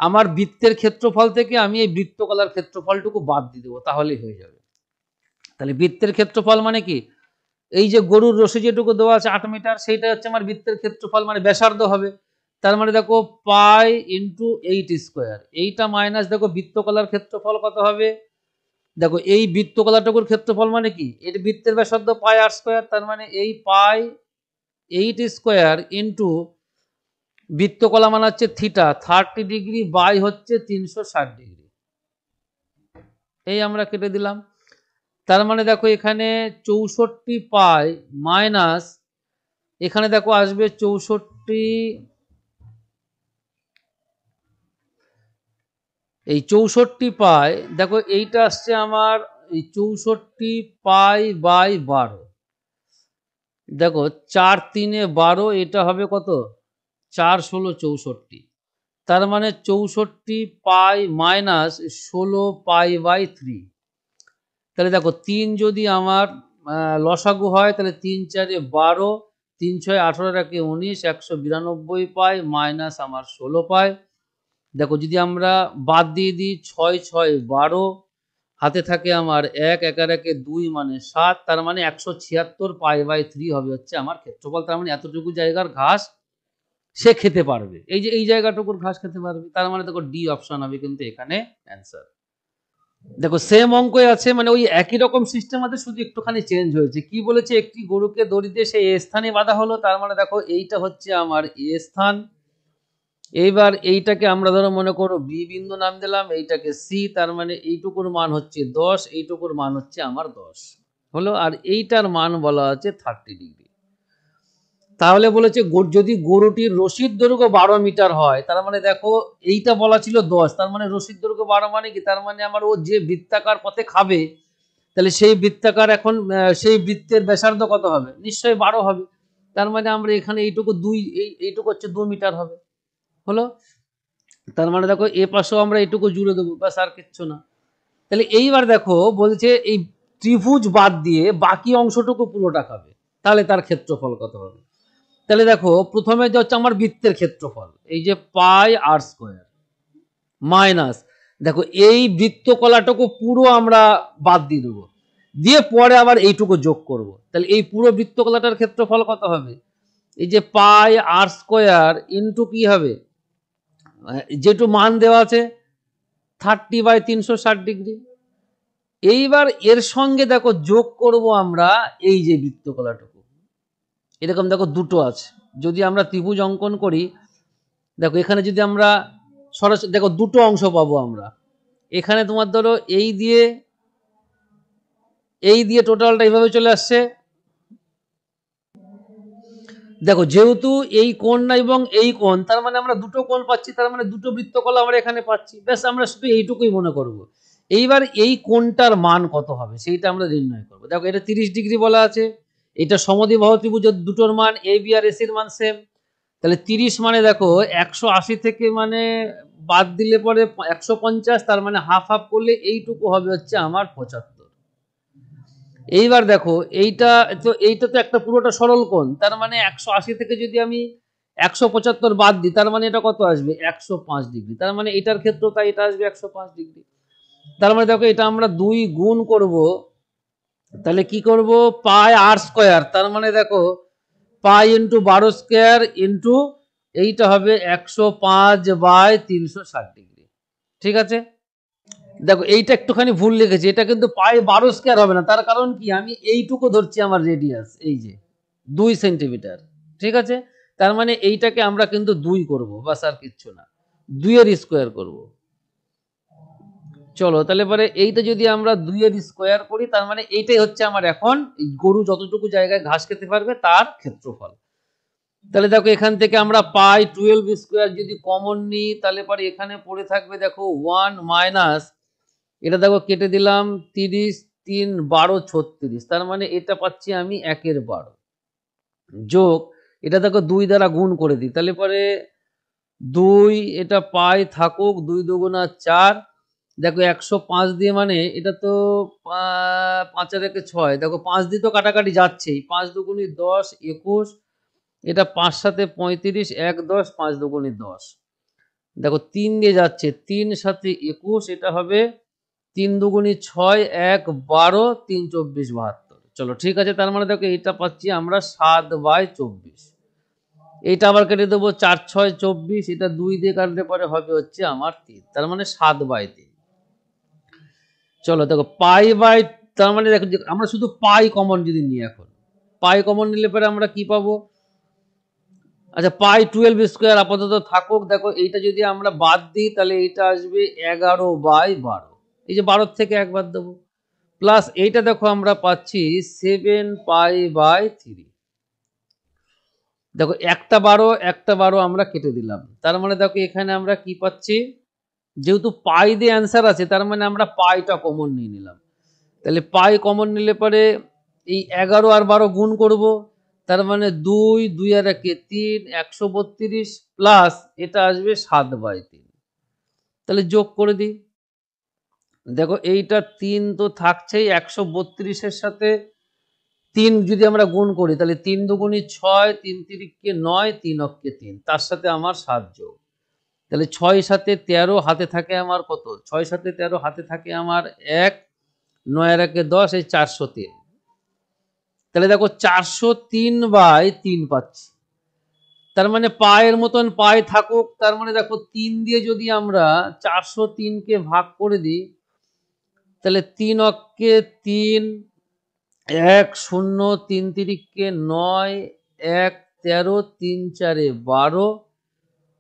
আমার বৃত্তের ক্ষেত্রফল থেকে আমি এই বৃত্তকলার ক্ষেত্রফলটুকু বাদ দিয়ে দেবো, তাহলেই হয়ে যাবে। তাহলে বৃত্তের ক্ষেত্রফল মানে কি, এই যে গরুর রশি যেটুকু দেওয়া আছে 8 মিটার, সেইটা হচ্ছে আমার বৃত্তের ক্ষেত্রফল, মানে ব্যাসার্ধ হবে। তার মানে দেখো পাই ইন্টু 8², এইটা মাইনাস দেখো বৃত্তকলার ক্ষেত্রফল কত হবে, দেখো এই বৃত্তকলাটুকুর ক্ষেত্রফল মানে কি, এর বৃত্তের ব্যাসার্ধ পাই আর স্কোয়ার, তার মানে এই পাই 8 স্কোয়ার ইন্টু বৃত্তকলা মানে হচ্ছে থিটা 30 ডিগ্রি বাই হচ্ছে 360 ডিগ্রি, এই আমরা কেটে দিলাম। তার মানে দেখো এখানে 64 পাই মাইনাস, এখানে দেখো আসবে 64 পাই, দেখো এইটা আসছে আমার এই 64 পাই বাই 12, দেখো 4 3 12, এটা হবে কত 4 16 64, তার মানে 64 পাই মাইনাস 16 পাই বাই 3। তাহলে দেখো 3 যদি আমার লসাগু হয় তাহলে 3 4 12, 3 6 18 একে 19, 192 পাই মাইনাস আমার 16 পাই। দেখো যদি আমরা বাদ দিয়ে দিই 6 6 12, হাতে থাকে আমার 1 1 আর 1 2 মানে 7, তার মানে 176 পাই বাই 3 হবে হচ্ছে আমার ক্ষেত্রফল। তার মানে এতটুকু জায়গার ঘাস সে খেতে পারবে, এই যে এই জায়গাটুকুর ঘাস খেতে পারবে, তার মানে দেখো ডি অপশন হবে কিন্তু এখানে অ্যান্সার। দেখো সেম অঙ্কই আছে, মানে ওই একই রকম সিস্টেম আছে, শুধু একটুখানি চেঞ্জ হয়েছে। কি বলেছে, একটি গরুকে দড়ি দিয়ে সে এ স্থানে বাঁধা হলো, তার মানে দেখো এইটা হচ্ছে আমার এ স্থান। এইবার এইটাকে আমরা ধরো মনে করো বি বিন্দু নাম দিলাম, এইটাকে সি, তার মানে এইটুকুর মান হচ্ছে 10, এইটুকুর মান হচ্ছে আমার 10 হলো, আর এইটার মান বলা আছে 30 ডিগ্রি। তাহলে বলেছে যদি গরুটির রশির দৈর্ঘ্য 12 মিটার হয়, তার মানে দেখো এইটা বলা ছিল 10, তার মানে রশির দৈর্ঘ্য 12 মানে কি, তার মানে আমার ও যে বৃত্তাকার পথে খাবে, তাহলে সেই বৃত্তাকার এখন সেই বৃত্তের ব্যাসার্ধ কত হবে, নিশ্চয়ই 12 হবে। তার মানে আমরা এখানে এইটুকু এইটুকু হচ্ছে 2 মিটার হবে হলো। তার মানে দেখো এ পাশেও আমরা এইটুকু জুড়ে দেবো, ব্যাস আর কিচ্ছু না। তাহলে এইবার দেখো বলছে এই ত্রিভুজ বাদ দিয়ে বাকি অংশটুকু পুরোটা খাবে, তাহলে তার ক্ষেত্রফল কত হবে। তাহলে দেখো প্রথমে যে হচ্ছে আমার বৃত্তের ক্ষেত্রফল, এই যে পাই আর স্কোয়ার মাইনাস, দেখো এই বৃত্তকলাটুকু পুরো আমরা বাদ দিয়ে দেবো, দিয়ে পরে আবার এইটুকু যোগ করব, তাহলে এই পুরো বৃত্তকলাটার ক্ষেত্রফল কত হবে, এই যে পাই আর স্কোয়ার ইন্টু কি হবে, যেটু মান দেওয়া আছে 30 বাই 360 ডিগ্রি। এইবার এর সঙ্গে দেখো যোগ করব আমরা এই যে বৃত্তকলাটুকু, এরকম দেখো দুটো আছে, যদি আমরা ত্রিভুজ অঙ্কন করি, দেখো এখানে যদি আমরা সরাসরি দেখো দুটো অংশ পাবো আমরা, এখানে তোমার ধরো এই দিয়ে টোটালটা এইভাবে চলে আসছে। দেখো যেহেতু এই কোণ না এবং এই কোণ, তার মানে আমরা দুটো কোণ পাচ্ছি, তার মানে দুটো বৃত্তকলা আমরা এখানে পাচ্ছি, ব্যাস আমরা শুধু এইটুকুই মনে করব। এইবার এই কোণটার মান কত হবে সেইটা আমরা নির্ণয় করবো। দেখো এটা 30 ডিগ্রি বলা আছে, এটা সমদ্বিবাহু ত্রিভুজের দুটোর মান এ বি আর এসির মান সেম, তাহলে 30 মানে দেখো 180 থেকে মানে বাদ দিলে পরে 150, তার মানে হাফ হাফ করলে এইটুকু হবে হচ্ছে আমার 75। এইবার দেখো এইটা তো একটা পুরোটা সরল কোণ, তার মানে 180 থেকে যদি আমি 175 বাদ দিই, তার মানে এটা কত আসবে 105 ডিগ্রি, তার মানে এটার ক্ষেত্রে তাই এটা আসবে 105 ডিগ্রি। তার মানে দেখো এটা আমরা 2 গুণ করব, তাহলে কি করব পাই আর স্কোয়ার, তার মানে দেখো পাই ইন্টু 12 স্কোয়ার ইন্টু এইটা হবে 105 বাই 360 ডিগ্রি, ঠিক আছে। দেখো এইটা একটুখানি ভুল লিখেছি, এটা কিন্তু পাই 12 স্কোয়ার হবে না, তার কারণ কি আমি এইটুকু ধরছি আমার রেডিয়াস, এই যে 2 সেন্টিমিটার, ঠিক আছে। তার মানে এইটাকে আমরা কিন্তু 2 করব, বাস আর কিচ্ছু না, 2 এর স্কোয়ার করব। চলো তাহলে পরে এইটা যদি আমরা 2 এর স্কোয়ার করি, তার মানে এইটাই হচ্ছে আমার এখন গরু যতটুকু জায়গায় ঘাস খেতে পারবে তার ক্ষেত্রফল। তাহলে দেখো এখান থেকে আমরা পাই 12 স্কোয়ার যদি কমন নিই, তাহলে পরে এখানে পড়ে থাকবে দেখো 1 মাইনাস, এটা দেখো কেটে দিলাম 30 3 12 36, তার মানে এটা পাচ্ছি আমি 1/12 যোগ, এটা দেখো 2 দ্বারা গুণ করে দিই, তাহলে পরে 2, এটা পাই থাকুক, 2 দুগুণা 4, দেখো 105 দিয়ে মানে এটা তো 5 আর 1 6, দেখো 5 দিয়ে তো কাটাকাটি যাচ্ছেই, 5 দুগুণি 10 21, এটা 5 সাথে 35, 1 10, 5 দুগুণি 10, দেখো 3 দিয়ে যাচ্ছে, 3 সাথে 21, এটা হবে 3 দুগুণি 6 1 12, 3 24 72। চলো ঠিক আছে, তার মানে দেখো এইটা পাচ্ছি আমরা 7/24, এইটা আবার কেটে দেবো 4 6 24, এটা 2 দিয়ে কাটলে পরে হবে হচ্ছে আমার 3, তার মানে 7/3। চলো দেখো পাই বাই, তার মানে দেখো আমরা শুধু পাই কমন যদি নিই, এখন পাই কমন নিলে পরে আমরা কি পাবো? আচ্ছা পাই 12 স্কোয়ার আপাতত থাকুক। দেখো এইটা যদি আমরা বাদ দিই তাহলে এইটা আসবে 11/12, এই যে 12 থেকে একবার দেবো, প্লাস এইটা দেখো আমরা পাচ্ছি 7π/3। দেখো একটা 12 আমরা কেটে দিলাম, তার মানে দেখো এখানে আমরা কি পাচ্ছি, যেহেতু পাই দিয়ে অ্যান্সার আছে তার মানে আমরা পাইটা কমন নিয়ে নিলাম। তাহলে পাই কমন নিলে পরে এই 11 আর 12 গুণ করব, তার মানে 2 2 আর 1 3, 132 প্লাস এটা আসবে 7/3। তাহলে যোগ করে দিই, দেখো এইটা 3 তো থাকছেই, 132-এর সাথে 3 যদি আমরা গুণ করি তাহলে 3 দুগুণী 6, 3 তিরিকে 9, 3 অক্ষে 3, তার সাথে আমার 7 যোগ, তাহলে 6 7 13, হাতে থাকে আমার কত, 6 7 13 হাতে থাকে আমার 1, 9 আর 1 10, এই 403। তাহলে দেখো 403/3 পাচ্ছি, তার মানে পায়ের মতন পায়ে থাকুক। তার মানে দেখো 3 দিয়ে যদি আমরা 403কে ভাগ করে দিই তাহলে 3 অক্ষে 3, 1 0, 3 তিরিকে 9, 1 13, 3 4 12,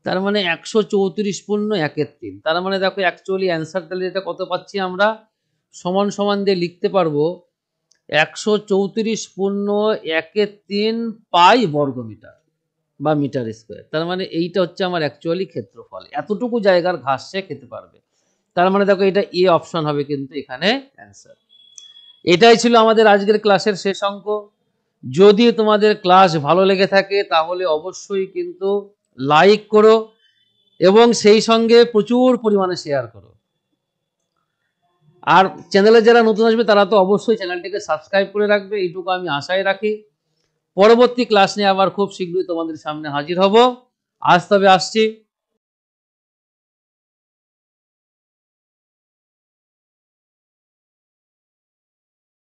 তার মানে 134 পূর্ণ 1/3। তার মানে দেখো অ্যাকচুয়ালি অ্যান্সার তাহলে এটা কত পাচ্ছি আমরা, সমান সমান দিয়ে লিখতে পারবো 134 পূর্ণ 1/3 পাই বর্গমিটার বা মিটার স্কোয়ার। তার মানে এইটা হচ্ছে আমার অ্যাকচুয়ালি ক্ষেত্রফল, এতটুকু জায়গার ঘাস সে খেতে পারবে। তার মানে দেখো এটা এ অপশন হবে কিন্তু এখানে অ্যান্সার। এটাই ছিল আমাদের আজকের ক্লাসের শেষ অঙ্ক। যদি তোমাদের ক্লাস ভালো লেগে থাকে তাহলে অবশ্যই কিন্তু লাইক করো এবং সেই সঙ্গে প্রচুর পরিমাণে শেয়ার করো। আর চ্যানেলে যারা নতুন আসবে তারা তো অবশ্যই চ্যানেলটিকে সাবস্ক্রাইব করে রাখবে, এইটুকু আমি আশায় রাখি। পরবর্তী ক্লাস নিয়ে আবার খুব শীঘ্রই তোমাদের সামনে হাজির হব। আজ তবে আসছি।